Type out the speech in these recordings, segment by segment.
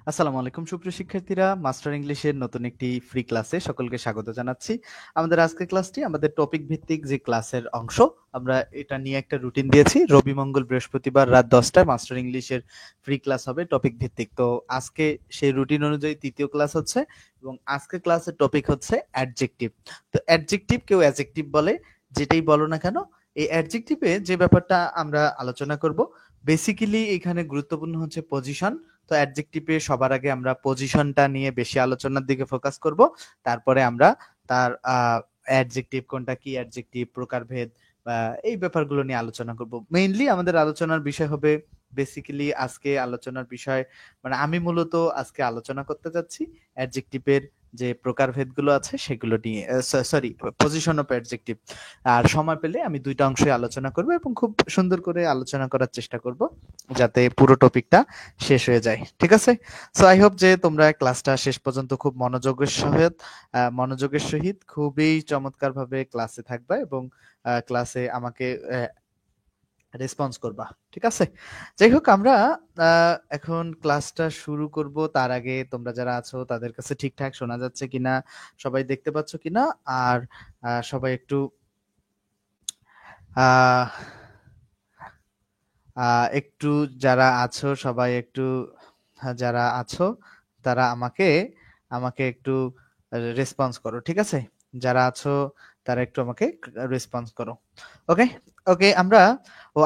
আসসালামু আলাইকুম সুপ্রিয় শিক্ষার্থীরা, মাস্টার ইংলিশের নতুন একটি ফ্রি ক্লাসে সকলকে স্বাগত জানাচ্ছি। আমাদের আজকের ক্লাসটি আমাদের টপিক ভিত্তিক যে ক্লাসের অংশ। আমরা এটা নিয়ে একটা রুটিন দিয়েছি, রবি মঙ্গল বৃহস্পতিবার রাত 10টায় মাস্টার ইংলিশের ফ্রি ক্লাস হবে টপিক ভিত্তিক। তো আজকে সেই রুটিন অনুযায়ী তৃতীয় ক্লাস হচ্ছে এবং আজকের ক্লাসের টপিক হচ্ছে অ্যাডজেক্টিভ। তো অ্যাডজেক্টিভ কেউ অ্যাডজেক্টিভ বলে, যেটাই বলো না কেন, এই অ্যাডজেক্টিভে যে ব্যাপারটা আমরা আলোচনা করব বেসিক্যালি এখানে গুরুত্বপূর্ণ হচ্ছে পজিশন। তো অ্যাডজেক্টিভে সবার আগে আমরা পজিশনটা নিয়ে বেশি আলোচনার দিকে ফোকাস করব, তারপরে আমরা তার অ্যাডজেক্টিভ কোনটা, কি অ্যাডজেক্টিভ, প্রকারভেদ বা এই ব্যাপারগুলো নিয়ে আলোচনা করব। মেইনলি আমাদের আলোচনার বিষয় হবে বেসিক্যালি আজকে আলোচনার বিষয়, মানে আমি মূলত আজকে আলোচনা করতে যাচ্ছি অ্যাডজেক্টিভের যে প্রকারভেদগুলো আছে সেগুলো নিয়ে, সরি, পজিশন অফ অ্যাডজেক্টিভ। আর সময় পেলে আমি দুইটা অংশে আলোচনা করব এবং খুব সুন্দর করে আলোচনা করার চেষ্টা করব যাতে পুরো টপিকটা শেষ হয়ে যায়। ঠিক আছে? সো আই হোপ যে তোমরা ক্লাসটা শেষ পর্যন্ত খুব মনোযোগের সহিত খুবই চমৎকার ভাবে ক্লাসে থাকবা এবং ক্লাসে আমাকে রেসপন্স করবা। ঠিক আছে? যাই হোক, আমরা এখন ক্লাসটা শুরু করব। তার আগে তোমরা যারা আছো তাদের কাছে ঠিকঠাক শোনা যাচ্ছে কিনা, সবাই দেখতে পাচ্ছ কিনা, আর সবাই একটু আহ একটু যারা আছো সবাই একটু, যারা আছো তারা আমাকে আমাকে একটু রেসপন্স করো। ঠিক আছে? যারা আছো তারা একটু আমাকে রেসপন্স করো। ওকে, ওকে। আমরা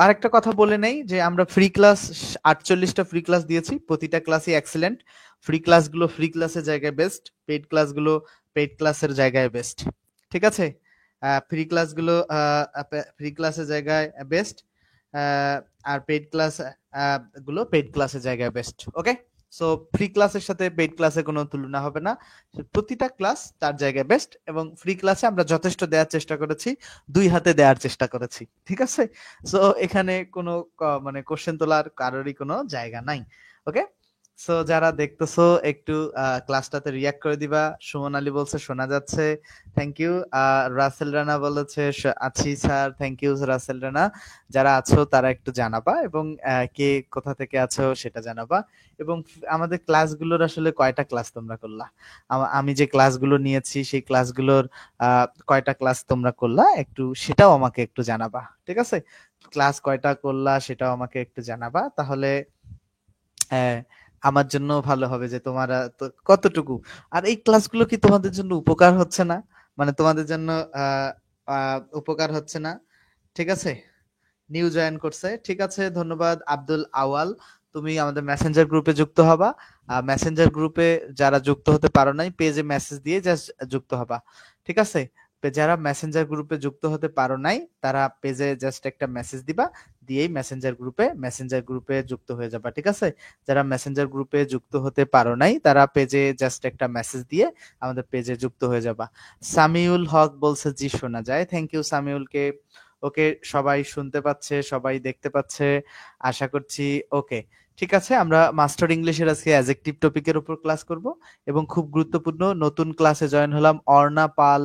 আরেকটা কথা বলে নেই যে আমরা ফ্রি ক্লাস 48টা ফ্রি ক্লাস দিয়েছি, প্রতিটা ক্লাসই এক্সেলেন্ট। ফ্রি ক্লাসগুলো ফ্রি ক্লাসের জায়গায় বেস্ট, পেইড ক্লাসগুলো পেইড ক্লাসের জায়গায় বেস্ট। ঠিক আছে? ফ্রি ক্লাসের জায়গায় বেস্ট, আর পেইড ক্লাস গুলো পেইড ক্লাসের জায়গায় বেস্ট। ওকে, সো ফ্রি ক্লাসের সাথে পেইড ক্লাসের কোনো তুলনা হবে না, প্রতিটা ক্লাস তার জায়গায় বেস্ট। এবং ফ্রি ক্লাসে আমরা যথেষ্ট দেওয়ার চেষ্টা করেছি, দুই হাতে দেওয়ার চেষ্টা করেছি। ঠিক আছে? সো এখানে কোনো মানে কোশ্চেন তোলার কারোরই কোনো জায়গা নাই। ওকে, সো যারা দেখতেছো একটু ক্লাসটাতে রিয়াক্ট করে দিবা। সুমন আলী বলছে শোনা যাচ্ছে, থ্যাংক ইউ। রাসেল রানা বলেছে আছি sir, thank you Rasel Rana. যারা আছো তারা একটু জানাবা এবং কে কোথা থেকে আছো সেটা জানাবা। এবং আমাদের ক্লাসগুলোর আসলে কয়টা ক্লাস তোমরা করলা, আমি যে ক্লাসগুলো নিয়েছি সেই ক্লাসগুলোর কয়টা ক্লাস তোমরা করলা একটু সেটাও আমাকে একটু জানাবা। ঠিক আছে? ক্লাস কয়টা করলা সেটাও আমাকে একটু জানাবা, তাহলে আহ, আমার জন্য ভালো হবে যে তোমার কতটুকু। আর এই ক্লাসগুলো কি তোমাদের জন্য উপকার হচ্ছে না, মানে তোমাদের জন্য উপকার হচ্ছে না? ঠিক আছে, নিউ জয়েন করছে, ঠিক আছে, ধন্যবাদ আব্দুল আওয়াল। তুমি আমাদের মেসেঞ্জার গ্রুপে যুক্ত হবা। মেসেঞ্জার গ্রুপে যারা যুক্ত হতে পারো নাই, পেজে মেসেজ দিয়ে জাস্ট যুক্ত হবা। ঠিক আছে? যারা মেসেঞ্জার গ্রুপে যুক্ত হতে পারো নাই তারা পেজে জাস্ট একটা মেসেজ দিবা, দিয়েই মেসেঞ্জার গ্রুপে যুক্ত হয়ে যাবা। ঠিক আছে? যারা মেসেঞ্জার গ্রুপে যুক্ত হতে পারো নাই তারা পেজে জাস্ট একটা মেসেজ দিয়ে আমাদের পেজে যুক্ত হয়ে যাবা। সামিউল হক বলছে জি শোনা যায়, থ্যাংক ইউ সামিউলকে। ওকে, সবাই শুনতে পাচ্ছে, সবাই দেখতে পাচ্ছে আশা করছি। ওকে, ঠিক আছে, আমরা মাস্টার ইংলিশের আজকে অ্যাডজেক্টিভ টপিকের উপর ক্লাস করব এবং খুব গুরুত্বপূর্ণ নতুন ক্লাসে জয়েন হলাম অর্ণা পাল।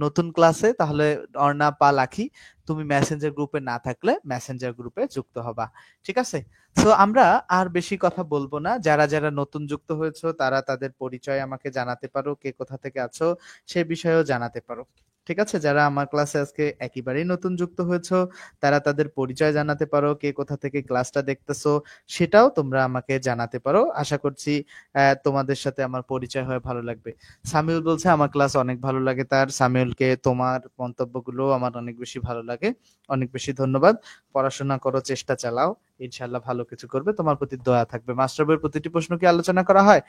নতুন ক্লাসে, তাহলে অর্ণা পাল আখি, তুমি মেসেঞ্জার গ্রুপে না থাকলে মেসেঞ্জার গ্রুপে যুক্ত হবা। ঠিক আছে? সো আমরা আর বেশি কথা বলবো না, যারা যারা নতুন যুক্ত হয়েছো তারা তাদের পরিচয় আমাকে জানাতে পারো, কে কোথা থেকে আছো সে বিষয়েও জানাতে পারো। ঠিক আছে? যারা আমার ক্লাসে আজকে একেবারেই নতুন যুক্ত হয়েছো তারা তাদের পরিচয় জানাতে পারো, কে কোথা থেকে ক্লাসটা দেখতেছো সেটাও তোমরা আমাকে জানাতে পারো। আশা করছি তোমাদের সাথে আমার পরিচয় হয়ে ভালো লাগবে। সামিউল বলছে আমার ক্লাস অনেক ভালো লাগে তার। সামিউলকে তোমার মন্তব্যগুলো আমার অনেক বেশি ভালো লাগে, অনেক বেশি ধন্যবাদ। পড়াশোনা করো, চেষ্টা চালাও, ইনশাল্লাহ ভালো কিছু করবে, তোমার প্রতি দয়া থাকবে। মাস্টার বইয়ের প্রতিটি প্রশ্ন কি আলোচনা করা হয়?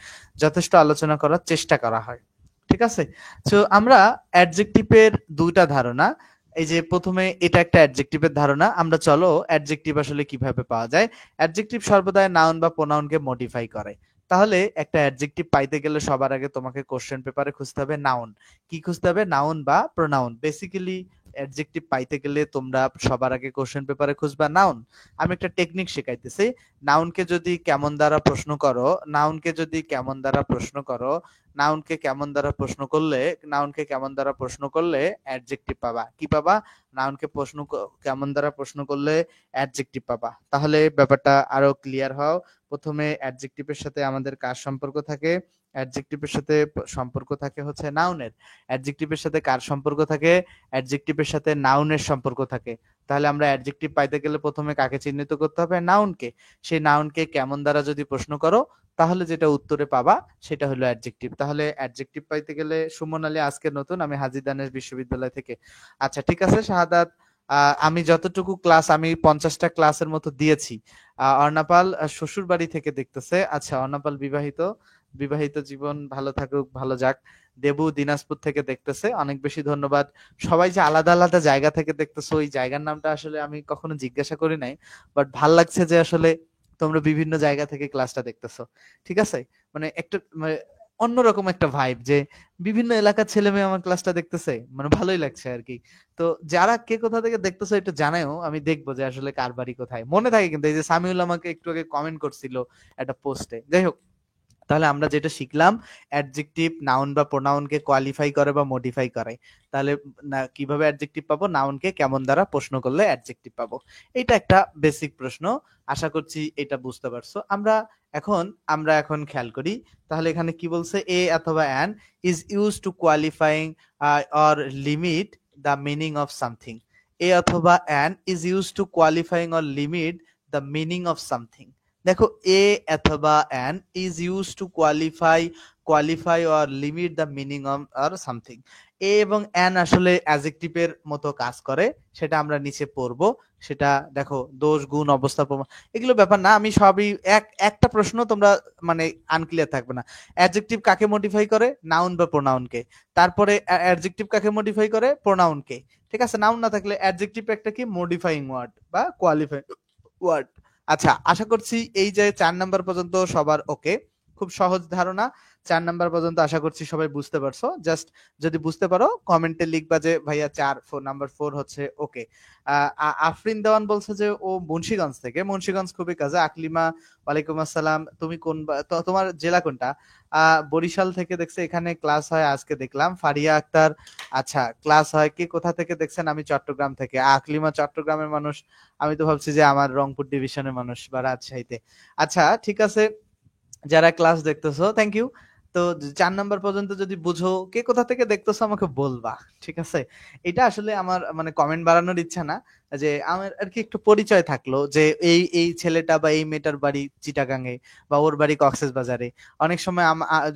যথেষ্ট আলোচনা করার চেষ্টা করা হয়। ঠিক আছে? তো আমরা অ্যাডজেক্টিভের দুইটা ধারণা, এই যে প্রথমে এটা একটা অ্যাডজেক্টিভের ধারণা, আমরা চলো অ্যাডজেক্টিভ আসলে কিভাবে পাওয়া যায়। অ্যাডজেক্টিভ সর্বদাই নাউন বা প্রোনাউনকে মডিফাই করে। তাহলে একটা অ্যাডজেক্টিভ পাইতে গেলে সবার আগে তোমাকে কোশ্চেন পেপারে খুঁজতে হবে নাউন। কি খুঁজতে হবে? নাউন বা প্রোনাউন। বেসিক্যালি অ্যাডজেক্টিভ পাইতে গেলে তোমরা সবার আগে কোশ্চেন পেপারে খুঁজবা নাউন। আমি একটা টেকনিক শেখাইতেছি। নাউনকে যদি কেমন দ্বারা প্রশ্ন করো, নাউনকে কেমন দ্বারা প্রশ্ন করলে অ্যাডজেক্টিভ পাবা। কি পাবা? নাউনকে কেমন দ্বারা প্রশ্ন করলে অ্যাডজেক্টিভ পাবা। তাহলে ব্যাপারটা আরো ক্লিয়ার হও। প্রথমে অ্যাডজেক্টিভের সাথে আমাদের কার সম্পর্ক থাকে? অ্যাডজেক্টিভের সাথে সম্পর্ক থাকে হচ্ছে নাউনের। অ্যাডজেক্টিভের সাথে কার সম্পর্ক থাকে? অ্যাডজেক্টিভের সাথে নাউনের সম্পর্ক থাকে। তাহলে আমরা অ্যাডজেক্টিভ পাইতে গেলে প্রথমে কাকে চিহ্নিত করতে হবে? নাউনকে। সেই নাউনকে কেমন দ্বারা যদি প্রশ্ন করো তাহলে যেটা উত্তরে পাবা সেটা হলো অ্যাডজেক্টিভ। তাহলে অ্যাডজেক্টিভ পাইতে গেলে সুমন আলী আজকে নতুন, আমি হাজী দানেশ বিশ্ববিদ্যালয় থেকে। আচ্ছা ঠিক আছে শাহাদাত, আমি যতটুকু ক্লাস আমি 50টা ক্লাসের মতো দিয়েছি। অর্ণাপাল শ্বশুর বাড়ি থেকে দেখতেছে। আচ্ছা অর্ণাপাল বিবাহিত, বিবাহিত জীবন ভালো থাকুক, ভালো যাক। দেবু দিনাজপুর থেকে দেখতেছে, অনেক বেশি ধন্যবাদ। সবাই যে আলাদা আলাদা জায়গা থেকে দেখতেছো, ওই জায়গার নামটা আসলে আমি কখনো জিজ্ঞাসা করি নাই, বাট ভাল লাগছে যে আসলে তোমরা বিভিন্ন জায়গা থেকে ক্লাসটা দেখতেছো। ঠিক আছে, মানে একটা মানে অন্যরকম একটা ভাইব যে বিভিন্ন এলাকার ছেলে মেয়ে আমার ক্লাসটা দেখতেছে, মানে ভালোই লাগছে আর কি। তো যারা কে কোথা থেকে দেখতেছো একটু জানাও, আমি দেখবো যে আসলে কার বাড়ি কোথায়। মনে থাকে কিন্তু, এই যে সামিউল আমাকে একটু আগে কমেন্ট করছিল একটা পোস্টে। যাই হোক, তাহলে আমরা যেটা শিখলাম, অ্যাডজেক্টিভ নাউন বা প্রোনাউনকে কোয়ালিফাই করে বা মডিফাই করে। তাহলে কিভাবে অ্যাডজেক্টিভ পাবো? নাউনকে কেমন দ্বারা প্রশ্ন করলে অ্যাডজেক্টিভ পাবো। এটা একটা বেসিক প্রশ্ন, আশা করছি এটা বুঝতে পারছো। আমরা এখন খেয়াল করি, তাহলে এখানে কি বলছে? এ অথবা an is use to qualifying or limit the meaning of something. A অথবা an is use to qualifying or limit the meaning of something. দেখো, এ অথবা an is use to qualify or limit the meaning of আর something. A এবং an আসলে অ্যাডজেক্টিভের মতো কাজ করে, সেটা আমরা নিচে পড়বো। সেটা দেখো, দোষ গুণ অবস্থা প্রমাণ এগুলো ব্যাপার না, আমি সবই একটা প্রশ্ন তোমরা মানে আনক্লিয়ার থাকবে না। অ্যাডজেক্টিভ কাকে মডিফাই করে? নাউন বা প্রোনাউনকে। তারপরে অ্যাডজেক্টিভ কাকে মডিফাই করে? প্রোনাউনকে। ঠিক আছে, নাউন না থাকলে অ্যাডজেক্টিভ একটা কি মডিফাইং ওয়ার্ড বা কোয়ালিফাইং ওয়ার্ড। আচ্ছা, আশা করছি এই যে 4 নাম্বার পর্যন্ত সবার ওকে, খুব সহজ ধারণা। 4 নাম্বার পর্যন্ত আশা করছি সবাই বুঝতে পারছো। জাস্ট যদি বুঝতে পারো কমেন্টে লিখবা যে ভাইয়া 4 নাম্বার 4 হচ্ছে ওকে। আফরিন দেওয়ান বলছে যে ও মুন্সিগঞ্জ থেকে, মুন্সিগঞ্জ খুবই কাছে। আকলিমা ওয়ালাইকুম আসসালাম, তুমি কোন তোমার জেলা কোনটা? বরিশাল থেকে দেখছে, এখানে ক্লাস হয় আজকে দেখলাম। ফারিয়া আক্তার, আচ্ছা ক্লাস হয়, কে কোথা থেকে দেখছেন? আমি চট্টগ্রাম থেকে। আকলিমা চট্টগ্রামের মানুষ, আমি তো ভাবছি যে আমার রংপুর ডিভিশনের মানুষ বা রাজশাহীতে। আচ্ছা ঠিক আছে, যারা ক্লাস দেখতেছো থ্যাংক ইউ। তো 4 নাম্বার পর্যন্ত যদি বুঝো, কে কোথা থেকে দেখতেছো আমাকে বলবা। ঠিক আছে, এটা আসলে আমার মানে কমেন্ট বাড়ানোর ইচ্ছা না, যে আমার আর কি একটু পরিচয় থাকলো যে এই এই ছেলেটা বা এই মেয়েটার বাড়ি চিটাগাঙে বা ওর বাড়ি কক্সবাজারে। অনেক সময়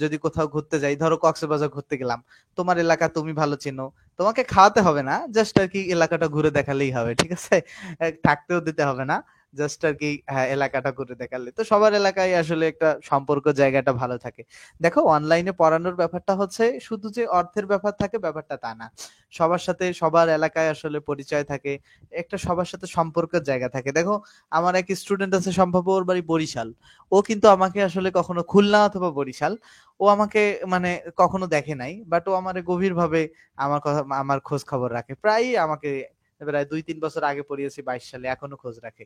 যদি কোথাও ঘুরতে যাই, ধরো কক্সবাজার ঘুরতে গেলাম, তোমার এলাকা তুমি ভালো চেনো, তোমাকে খাওয়াতে হবে না, জাস্ট আর কি এলাকাটা ঘুরে দেখালেই হবে। ঠিক আছে, থাকতেও দিতে হবে না, জাস্ট আর কি হ্যাঁ এলাকাটা ঘুরে দেখালে তো সবার এলাকায় আসলে একটা সম্পর্ক জায়গাটা ভালো থাকে। দেখো, অনলাইনে পড়ানোর ব্যাপারটা হচ্ছে শুধু যে অর্থের ব্যাপার থাকে ব্যাপারটা তা না, সবার সাথে সবার এলাকায় আসলে পরিচয় থাকে, একটা সবার সাথে সম্পর্কের জায়গা থাকে। দেখো, আমার এক স্টুডেন্ট আছে, সম্ভব ওর বাড়ি বরিশাল, ও কিন্তু আমাকে আসলে কখনো খুলনা অথবা বরিশাল, ও আমাকে মানে কখনো দেখে নাই, বাট ও আমার গভীর ভাবে আমার কথা, আমার খোঁজ খবর রাখে, প্রায়ই আমাকে, প্রায় 2-3 বছর আগে পড়িয়েছি 22 সালে, এখনো খোঁজ রাখে।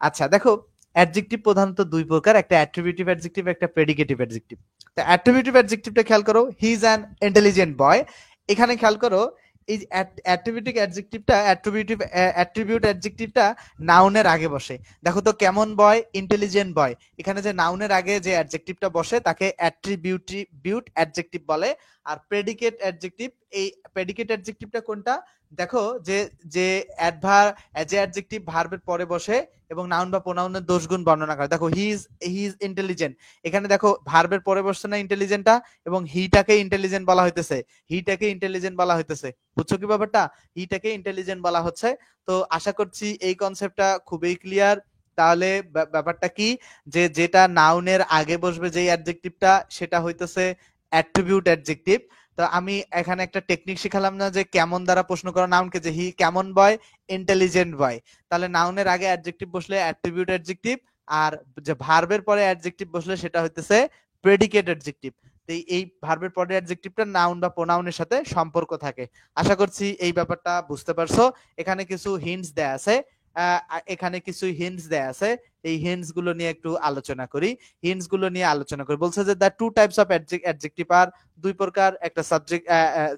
আচ্ছা দেখো, অ্যাডজেক্টিভ প্রধানত 2 প্রকার, একটা অ্যাট্রিবিউটিভ অ্যাডজেক্টিভ, একটা প্রেডিকেটিভ অ্যাডজেক্টিভ। তো অ্যাট্রিবিউটিভ অ্যাডজেক্টিভটা খেয়াল করো, হি ইজ অ্যান ইন্টেলিজেন্ট বয়। এখানে খেয়াল করো, এই অ্যাট্রিবিউটিভ অ্যাডজেক্টিভটা অ্যাট্রিবিউট অ্যাডজেক্টিভটা নাউনের আগে বসে। দেখো তো, কেমন বয়, ইন্টেলিজেন্ট বয়, এখানে যে নাউনের আগে যে অ্যাডজেক্টিভটা বসে তাকে অ্যাট্রিবিউট অ্যাডজেক্টিভ বলে। আর প্রেডিকেট অ্যাডজেক্টিভ, এই প্রেডিকেট অ্যাডজেক্টিভটা কোনটা? দেখো, যে যে যে অ্যাডজেক্টিভ ভার্বের পরে বসে এবং নাউন বা প্রোনাউনের দোষ গুণ বর্ণনা করে। দেখো, হি ইজ ইন্টেলিজেন্ট, এখানে দেখো ভার্বের পরে বসছে না ইন্টেলিজেন্টটা, এবং হিটাকে ইন্টেলিজেন্ট বলা হইতেছে, বুঝছো কি ব্যাপারটা? হিটাকে ইন্টেলিজেন্ট বলা হচ্ছে। তো আশা করছি এই কনসেপ্টটা খুবই ক্লিয়ার। তাহলে ব্যাপারটা কি, যে যেটা নাউনের আগে বসবে যেই অ্যাডজেক্টিভটা, সেটা হইতেছে অ্যাট্রিবিউট অ্যাডজেক্টিভ। তো আমি এখানে একটা টেকনিক শিখালাম না, যে কেমন দ্বারা প্রশ্ন করা নাউনকে, যে হি কেমন বয়, ইন্টেলিজেন্ট বয়। তাহলে নাউনের আগে অ্যাডজেক্টিভ বসলে অ্যাট্রিবিউট অ্যাডজেক্টিভ, আর যে ভার্বের পরে অ্যাডজেক্টিভ বসলে সেটা হইতেছে প্রেডিকেট অ্যাডজেক্টিভ। এই ভার্বের পরে অ্যাডজেক্টিভটা নাউন বা প্রোনাউনের সাথে সম্পর্ক থাকে। আশা করছি এই ব্যাপারটা বুঝতে পারছো। এখানে কিছু হিন্টস দেয়া আছে, এখানে কিছু হিন্টস দেয়া আছে, এই হিন্টস গুলো নিয়ে একটু আলোচনা করি। বলছে যে the two types of adjective are, দুই প্রকার, একটা সাবজেক্ট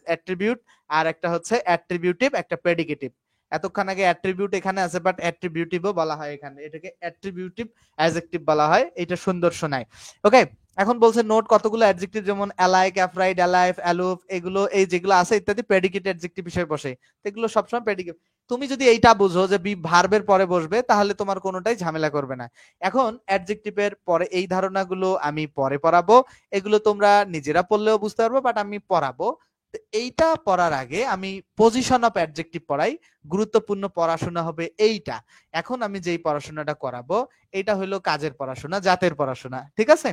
অ্যাট্রিবিউট আর একটা হচ্ছে অ্যাট্রিবিউটিভ, একটা প্রেডিকেটিভ। এতক্ষণ আগে অ্যাট্রিবিউট এখানে আছে, বাট অ্যাট্রিবিউটিভও বলা হয় এখানে, এটাকে অ্যাট্রিবিউটিভ অ্যাডজেক্টিভ বলা হয়, এটা সুন্দর শোনায়। ওকে, এখন বলছে নোট কতগুলো অ্যাডজেক্টিভ, যেমন অ্যালাইক, অ্যাফ্রাইড, অ্যালাইভ, অ্যালুভ, এগুলো এই যেগুলো আছে ইত্যাদি প্রেডিকেট অ্যাডজেক্টিভ হিসেবে বসে, এগুলো সবসময় প্রেডিকেট। তুমি যদি এইটা বুঝো যে বি ভার্বের পরে বসবে, তাহলে তোমার কোনোটাই ঝামেলা করবে না। এখন অ্যাডজেক্টিভের পরে এই ধারণাগুলো আমি পরে পড়াবো, এগুলো তোমরা নিজেরা পড়লেও বুঝতে পারবো, বাট আমি পড়াবো। এইটা পড়ার আগে আমি পজিশন অফ অ্যাডজেক্টিভ পড়াই, গুরুত্বপূর্ণ পড়াশোনা হবে এইটা। এখন আমি যেই পড়াশোনাটা করাবো এটা হলো কাজের পড়াশোনা, জাতের পড়াশোনা, ঠিক আছে?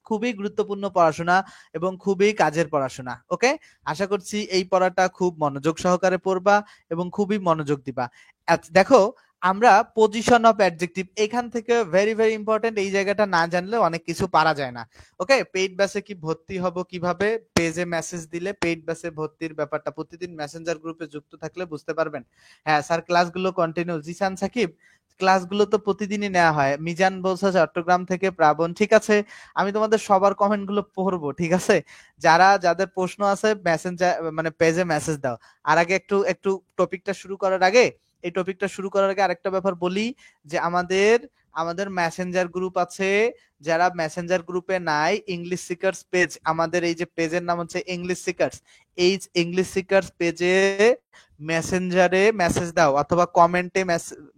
খুবই গুরুত্বপূর্ণ পড়াশোনা এবং খুবই কাজের পড়াশোনা। ওকে, আশা করছি এই পড়াটা খুব মনোযোগ সহকারে পড়বা এবং খুবই মনোযোগ দিবা। দেখো, আমরা পজিশন অফ অ্যাডজেক্টিভ এখান থেকে ভেরি ভেরি ইম্পর্টেন্ট, এই জায়গাটা না জানলে অনেক কিছু পারা যায় না। ওকে, পেইড ব্যাচে কি ভর্তি হব কিভাবে, পেজে মেসেজ দিলে পেইড ব্যাচে ভর্তির ব্যাপারটা প্রতিদিন মেসেঞ্জার গ্রুপে যুক্ত থাকলে বুঝতে পারবেন। হ্যাঁ স্যার, ক্লাসগুলো কন্টিনিউ, জিসান সাকিব ক্লাসগুলো তো প্রতিদিনই নেওয়া হয়। মিজান বলছে চট্টগ্রাম থেকে, প্রাবণ, ঠিক আছে, আমি তোমাদের সবার কমেন্ট গুলো পড়বো, ঠিক আছে? যাদের প্রশ্ন আছে মেসেঞ্জার মানে পেজে মেসেজ দাও। আর আগে একটু একটু টপিকটা শুরু করার আগে, আরেকটা ব্যাপার বলি, যে আমাদের আমাদের মেসেঞ্জার গ্রুপ আছে, যারা মেসেঞ্জার গ্রুপে নাই, ইংলিশ সিকার্স পেজ, আমাদের এই যে পেজের নাম হচ্ছে ইংলিশ সিকার্স, এই ইংলিশ সিকার্স পেজে মেসেঞ্জারে মেসেজ দাও অথবা কমেন্টে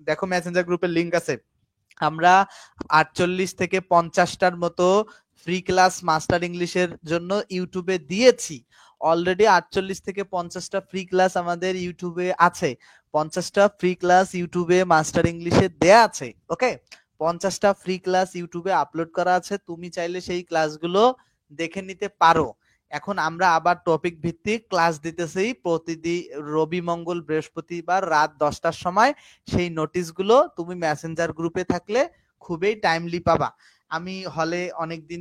দেখো মেসেঞ্জার গ্রুপের লিংক আছে। আমরা 48 থেকে 50টার মতো ফ্রি ক্লাস মাস্টার ইংলিশের জন্য ইউটিউবে দিয়েছি অলরেডি। 48 থেকে 50টা ফ্রি ক্লাস আমাদের ইউটিউবে আছে, 50টা ফ্রি ক্লাস ইউটিউবে মাস্টার ইংলিশে দেয়া আছে। ওকে, 50টা ফ্রি ক্লাস ইউটিউবে আপলোড করা আছে, তুমি চাইলে সেই ক্লাসগুলো দেখে নিতে পারো। এখন আমরা আবার টপিক ভিত্তিক ক্লাস দিতেছি প্রতিদিন রবি, মঙ্গল, বৃহস্পতিবার রাত 10টার সময়। সেই নোটিশগুলো তুমি মেসেঞ্জার গ্রুপে থাকলে খুবই টাইমলি পাবা। আমি হলে অনেকদিন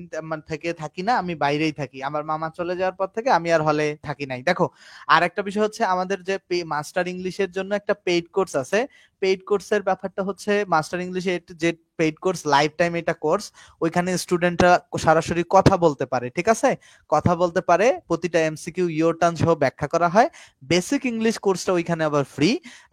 থেকে থাকি না, আমি বাইরেই থাকি, আমার মামা চলে যাওয়ার পর থেকে আমি আর হলে থাকি নাই। দেখো, আর একটা বিষয় হচ্ছে আমাদের যে মাস্টার ইংলিশের জন্য একটা পেইড কোর্স আছে। পেইড কোর্সের ব্যাপারটা হচ্ছে মাস্টার ইংলিশে যে পেইড কোর্স, লাইফ টাইম এটা কোর্স, ওইখানে স্টুডেন্টরা সরাসরি কথা বলতে পারে, ঠিক আছে? কথা বলতে পারে, প্রতিটা এমসিকিউ ইয়োর টার্ন সহ ব্যাখ্যা করা হয়। বেসিক ইংলিশ কোর্সটা ওইখানে আবার ফ্রি,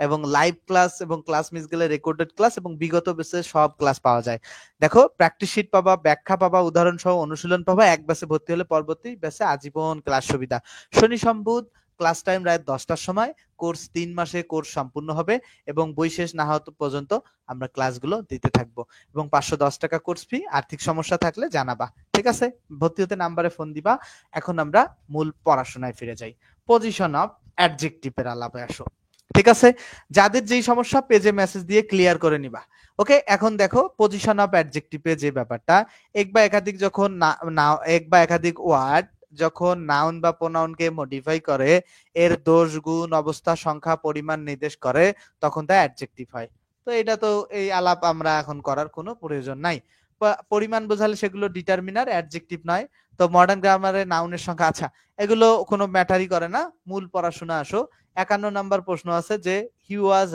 এবং লাইভ ক্লাস এবং ক্লাস মিস গেলে রেকর্ডেড ক্লাস এবং বিগত বেসে সব ক্লাস পাওয়া যায়। দেখো, প্র্যাকটিস শিট পাবা, ব্যাখ্যা পাবা, উদাহরণ সহ অনুশীলন পাবা। এক ব্যাচে ভর্তি হলে পরবর্তী ব্যাচে আজীবন ক্লাস সুবিধা। শনি সম্বুধ ক্লাস টাইম রাত 10টার সময়। কোর্স 3 মাসে কোর্স সম্পূর্ণ হবে এবং বই শেষ না হওয়া পর্যন্ত আমরা ক্লাসগুলো দিতে থাকবো, এবং 510 টাকা কোর্স ফি। আর্থিক সমস্যা থাকলে জানাবা, ঠিক আছে? ভর্তি হতে নাম্বারে ফোন দিবা। এখন আমরা মূল পড়াশোনায় ফিরে যাই। পজিশন অফ অ্যাডজেক্টিভের আলাপে আসো, ঠিক আছে? যাদের যেই সমস্যা পেজে মেসেজ দিয়ে ক্লিয়ার করে নিবা। ওকে, এখন দেখো পজিশন অফ অ্যাডজেক্টিভে যে ব্যাপারটা, এক বা একাধিক যখন এক বা একাধিক ওয়ার্ড যখন নাউন বা প্রোনাউনকে মডিফাই করে, এর দোষ, গুণ, অবস্থা, সংখ্যা, পরিমাণ নির্দেশ করে, তখন তা অ্যাডজেক্টিভ হয়। তো এটা তো এই আলাপ আমরা এখন করার কোনো প্রয়োজন নাই। পরিমাণ বোঝালে সেগুলো ডিটারমিনার, অ্যাডজেক্টিভ নয়। তো মডার্ন গ্রামারে নাউনের সংখ্যা, আচ্ছা এগুলো কোনো ম্যাটারই করে না, মূল পড়াশোনা আসো। 51 নাম্বার প্রশ্ন আছে যে হি ওয়াজ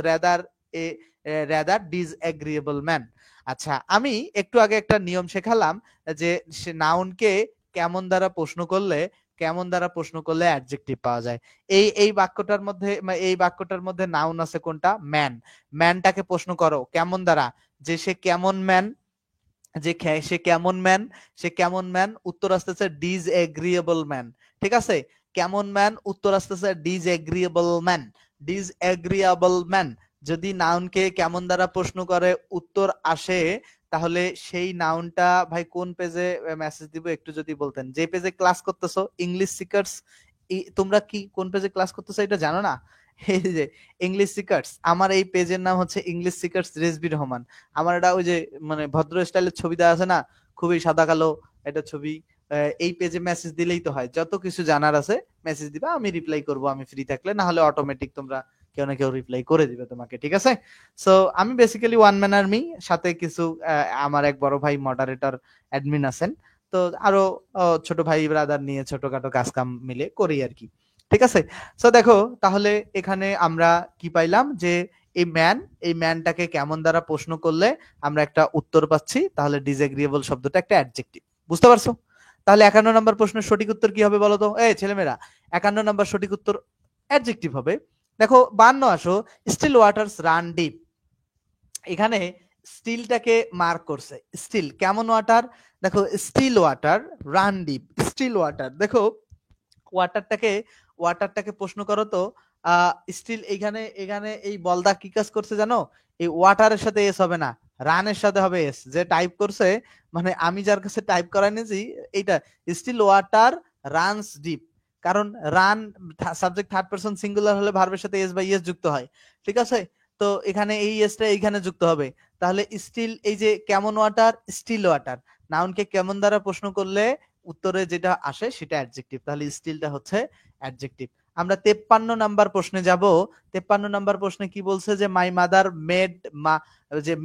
রাদার ডিসএগ্রিয়েবল ম্যান। আচ্ছা, আমি একটু আগে একটা নিয়ম শেখালাম যে সে নাউনকে কেমন দ্বারা প্রশ্ন করলে অ্যাডজেক্টিভ পাওয়া যায়। এই বাক্যটার মধ্যে নাউন আছে কোনটা? ম্যান। ম্যানটাকে প্রশ্ন করো কেমন দ্বারা, যে সে কেমন ম্যান, সে কেমন ম্যান, উত্তর আসতেছে ডিসএগ্রিয়েবল ম্যান, ঠিক আছে? কেমন ম্যান, উত্তর আসতেছে ডিসএগ্রিয়েবল ম্যান। যদি নাউনকে কেমন দ্বারা প্রশ্ন করে উত্তর আসে, তাহলে সেই নাউনটা ভাই কোন পেজে মেসেজ দিব একটু যদি বলতেন। যে পেজে ক্লাস করতেছো ইংলিশ সিকার্স, তোমরা কি কোন পেজে ক্লাস করতেছো এটা জানো না? এই যে ইংলিশ সিকার্স, আমার এই পেজের নাম হচ্ছে ইংলিশ সিকার্স রেজবি রহমান। আমার এটা ওই যে মানে ভদ্র স্টাইলের ছবি দেওয়া আছে না, খুবই সাদা কালো এটা ছবি। এই পেজে মেসেজ দিলেই তো হয়, যত কিছু জানার আছে মেসেজ দিবা, আমি রিপ্লাই করব আমি ফ্রি থাকলে, না হলে অটোমেটিক তোমরা কেউ না কেউ রিপ্লাই করে দিবে তোমাকে, ঠিক আছে? সো আমি বেসিক্যালি ওয়ান ম্যান আর্মি, সাথে কিছু আমার এক বড় ভাই মডারেটর অ্যাডমিন আছেন, তো আরো ছোট ভাই ব্রাদার নিয়ে ছোটখাটো কাজ কাম মিলে করি আর কি, ঠিক আছে? সো দেখো, তাহলে এখানে আমরা কি পাইলাম যে এই ম্যান, এই ম্যানটাকে কেমন দ্বারা প্রশ্ন করলে আমরা একটা উত্তর পাচ্ছি, তাহলে ডিসএগ্রিয়েবল শব্দটা একটা অ্যাডজেক্টিভ। বুঝতে পারছো? তাহলে 51 নম্বর প্রশ্নের সঠিক উত্তর কি হবে বলো তো? এই ছেলেমেয়েরা, 51 নম্বর সঠিক উত্তর অ্যাডজেক্টিভ হবে। দেখো 52 আসো, স্টিল ওয়াটারস রান ডিপ। এখানে স্টিলটাকে মার্ক করছে, স্টিল কেমন ওয়াটার, দেখো still water run deep, still water. দেখো ওয়াটারটাকে প্রশ্ন করো তো, স্টিল এখানে এখানে এই বলদা কি কাজ করছে জানো? এই ওয়াটারের সাথে এস হবে না, রানের সাথে হবে এস। যে টাইপ করছে, মানে আমি যার কাছে টাইপ করাই নিয়েছি এইটা, স্টিল ওয়াটার রানস ডিপ। কারণ run subject third person singular হলে ভার্বের সাথে এস বা ইএস যুক্ত হয়, ঠিক আছে? তো এখানে এই এসটা এইখানে যুক্ত হবে। তাহলে স্টিল, এই যে কেমন ওয়াটার, স্টিল ওয়াটার, নাউনকে কেমন দ্বারা প্রশ্ন করলে উত্তরে যেটা আসে সেটা অ্যাডজেক্টিভ, তাহলে স্টিলটা হচ্ছে অ্যাডজেক্টিভ। আমরা 53 নাম্বার প্রশ্নে যাব। 53 নাম্বার প্রশ্নে কি বলছে, যে my mother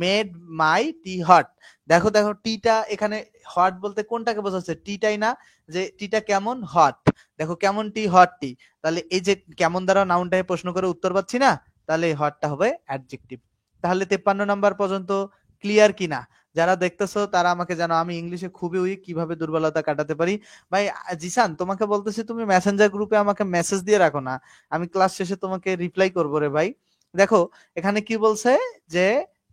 made my T hot. দেখো দেখো টিটা এখানে হট বলতে কোনটাকে বোঝাচ্ছে? টিটাই না, যে টিটা কেমন, হট। দেখো কেমন টি, হট টি। তাহলে এই যে কেমন দ্বারা নাউনটাকে প্রশ্ন করে উত্তর পাচ্ছি না, তাহলে এই হটটা হবে অ্যাডজেক্টিভ। তাহলে 53 নাম্বার পর্যন্ত ক্লিয়ার কিনা? যারা দেখতেছো তারা আমাকে জানো, আমি ইংলিশে খুবই উইক, কিভাবে দুর্বলতা কাটাতে পারি। ভাই জিসান, তোমাকে বলতেছি তুমি মেসেঞ্জার গ্রুপে আমাকে মেসেজ দিয়ে রাখো না, আমি ক্লাস শেষে তোমাকে রিপ্লাই করবো রে ভাই। দেখো এখানে কি বলছে, যে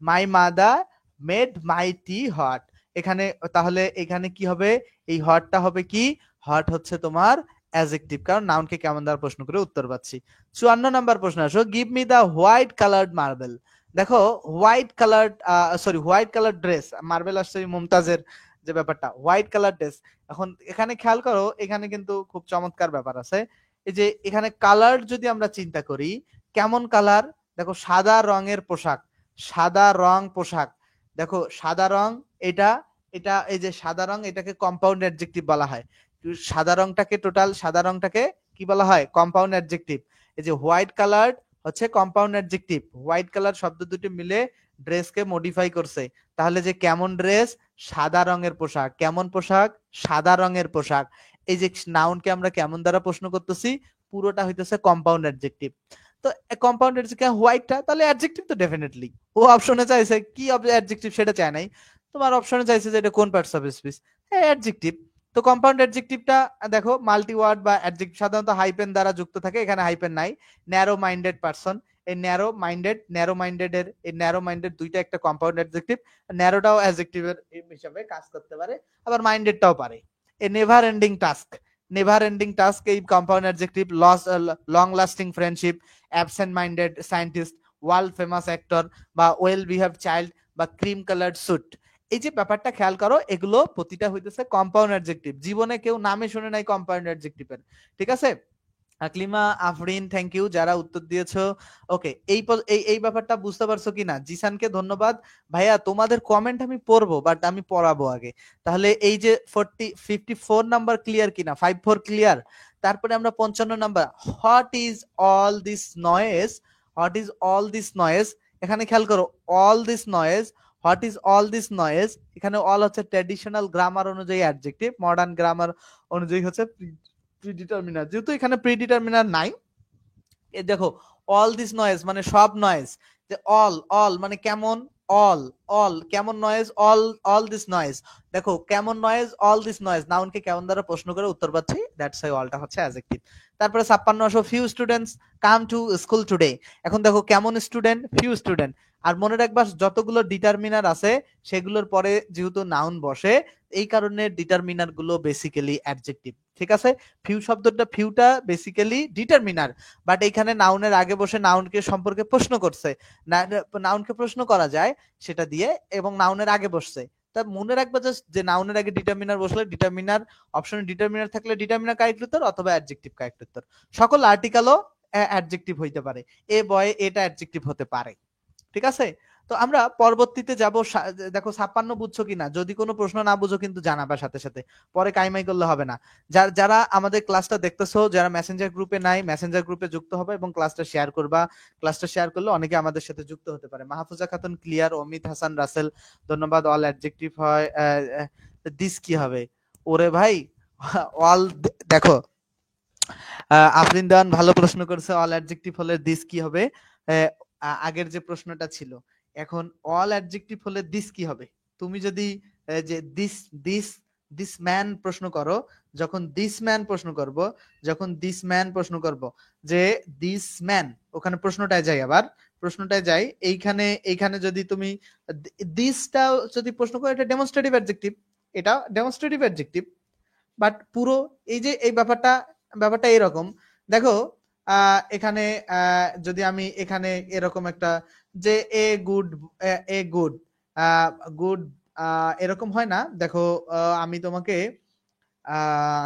my mother made my T hot. এখানে তাহলে এখানে কি হবে, এই হটটা হবে কি, হট হচ্ছে তোমার অ্যাডজেক্টিভ, কারণ নাউনকে কেমন দ্বারা প্রশ্ন করে উত্তর পাচ্ছি। 54 নাম্বার প্রশ্ন আসো, give me the white coloured marble. দেখো হোয়াইট কালার ড্রেস, মার্বেল আসছে মুমতাজের যে ব্যাপারটা, হোয়াইট কালার ড্রেস। এখন এখানে খেয়াল করো, এখানে কিন্তু খুব চমৎকার ব্যাপার আছে। এই যে এখানে কালার যদি আমরা চিন্তা করি, কেমন কালার, দেখো সাদা রঙের পোশাক, সাদা রং পোশাক। দেখো সাদা রং, এটা এটা এই যে সাদা রং, এটাকে কম্পাউন্ড অ্যাডজেক্টিভ বলা হয়। সাদা রংটাকে কি বলা হয়? Compound adjective. এই যে হোয়াইট কালার হচ্ছে কম্পাউন্ড অ্যাডজেক্টিভ, হোয়াইট কালার শব্দ দুটি মিলে ড্রেসকে মডিফাই করছে। তাহলে যে কেমন ড্রেস, সাদা রঙের পোশাক, কেমন পোশাক, সাদা রঙের পোশাক। এই যে নাউনকে আমরা কেমন দ্বারা প্রশ্ন করতেছি, পুরোটা হইতেছে কম্পাউন্ড অ্যাডজেক্টিভ। তো কম্পাউন্ড অ্যাডজেক্টিভ হোয়াইটটা, তাহলে অ্যাডজেক্টিভ তো ডেফিনেটলি। ও অপশনে চাইছে কি অ্যাডজেক্টিভ সেটা চায় নাই, তোমার অপশনে চাইছে যে এটা কোন পার্টস অফ স্পিচ, হ্যাঁ অ্যাডজেক্টিভ। তো কম্পাউন্ড অ্যাডজেক্টিভটা দেখো মাল্টি ওয়ার্ড বা অ্যাডজেক্টিভ সাধারণত হাইপেন দ্বারা যুক্ত থাকে, এখানে হাইপেন নাই। ন্যারো মাইন্ডেড পারসন, এই ন্যারো মাইন্ডেড দুইটা একটা কম্পাউন্ড অ্যাডজেক্টিভ। ন্যারোটাও অ্যাডজেক্টিভের হিসাবে কাজ করতে পারে, আবার মাইন্ডেডটাও পারে। এ নেভার এন্ডিং টাস্ক এই compound adjective. Long lasting friendship, absent minded scientist, world famous actor, বা ওয়েল বিহেভ চাইল্ড, বা ক্রিম কালার্ড স্যুট। এই যে ব্যাপারটা খেয়াল করো, এগুলো প্রতিটা হইতেছে কম্পাউন্ড অ্যাডজেক্টিভ। জীবনে কেউ নামে শুনে নাই কম্পাউন্ড অ্যাডজেক্টিভের, ঠিক আছে? আকলিমা, আফরিন, থ্যাংক ইউ যারা উত্তর দিয়েছো। ওকে, এই ব্যাপারটা বুঝতে পারছো কিনা? জিসানকে ধন্যবাদ। ভাইয়া তোমাদের কমেন্ট আমি পড়বো, বাট আমি পড়াবো আগে। তাহলে এই যে 54 নাম্বার ক্লিয়ার কিনা? 54 ক্লিয়ার। তারপরে আমরা 55 number, what is all this noise, what is all this noise. এখানে খেয়াল করো, all this noise, what is all this noise. এখানে অল হচ্ছে ট্র্যাডিশনাল গ্রামার অনুযায়ী অ্যাডজেক্টিভ, মডার্ন গ্রামার অনুযায়ী হচ্ছে প্রিডিটারমিনার। যেহেতু এখানে প্রিডিটারমিনার নাই, এ দেখো অল দিস নয়েজ মানে সব নয়েজ, যে অল মানে কেমন, অল অল কেমন নয়েজ, অল দিস নয়েজ। দেখো কেমন নয়েজ, অল দিস নয়েজ, নাউনকে কেমন দ্বারা প্রশ্ন করে উত্তর পাচ্ছি, দ্যাটস ওয়াই অলটা হচ্ছে অ্যাডজেক্টিভ। তারপরে 56 আসো, few students come to school today. এখন দেখো কেমন স্টুডেন্ট, ফিউ স্টুডেন্ট। আর মনে রাখবা যতগুলো ডিটারমিনার আছে সেগুলোর পরে যেহেতু নাউন বসে, এই কারণে ডিটারমিনার গুলো বেসিক্যালি অ্যাডজেক্টিভ, ঠিক আছে? ফিউটা বেসিক্যালি ডিটারমিনার, বাট এখানে নাউনের আগে বসে নাউনকে সম্পর্কে প্রশ্ন করছে। নাউনকে প্রশ্ন করা যায় সেটা দিয়ে, এবং নাউনের আগে বসছে। তা মনে রাখবে যে নাউনের আগে ডিটারমিনার বসলে, ডিটারমিনার অপশনে ডিটারমিনার থাকলে ডিটারমিনার কারেক্ট উত্তর, অথবা অ্যাডজেক্টিভ কারেক্ট উত্তর। সকল আর্টিকেলও অ্যাডজেক্টিভ হইতে পারে, এ বয় এটা অ্যাডজেক্টিভ হতে পারে, ঠিক আছে? তো আমরা পরবর্তীতে যাব। দেখো 56 বুঝছো কিনা, যদি কোনো প্রশ্ন না বুঝো কিন্তু জানাবা সাথে সাথে, পরে কাইমাই করলে হবে না। যারা আমাদের ক্লাসটা দেখতেছো, যারা মেসেঞ্জার গ্রুপে নাই, মেসেঞ্জার গ্রুপে যুক্ত হবে এবং ক্লাসটা শেয়ার করবা। ক্লাসটা শেয়ার করলে অনেকে আমাদের সাথে যুক্ত হতে পারে। মাহফুজা খাতুন ক্লিয়ার, অমিত হাসান রাসেল ধন্যবাদ। অল অ্যাডজেক্টিভ হয়, দিস কি হবে? ওরে ভাই অল, দেখো আফরিন দেওয়ান ভালো প্রশ্ন করছে, অল অ্যাডজেক্টিভ হলে দিস কি হবে? আগের যে প্রশ্নটা ছিল, এখন অল অ্যাডজেক্টিভ হলে দিস কি হবে? তুমি যদি যে দিস দিস দিস ম্যান প্রশ্ন করো, যখন দিস ম্যান প্রশ্ন করব, যখন দিস ম্যান প্রশ্ন করব যে দিস ম্যান, ওখানে প্রশ্নটায় যাই, আবার প্রশ্নটায় যাই, এইখানে এইখানে যদি তুমি দিসটা যদি প্রশ্ন করো, এটা ডেমনস্ট্রেটিভ অ্যাডজেক্টিভ, এটা ডেমনস্ট্রেটিভ অ্যাডজেক্টিভ। বাট পুরো এই যে এই ব্যাপারটা, ব্যাপারটা এরকম, দেখো এখানে যদি আমি এখানে এরকম একটা যে a good, a good, good এরকম হয় না, দেখো আমি তোমাকে আহ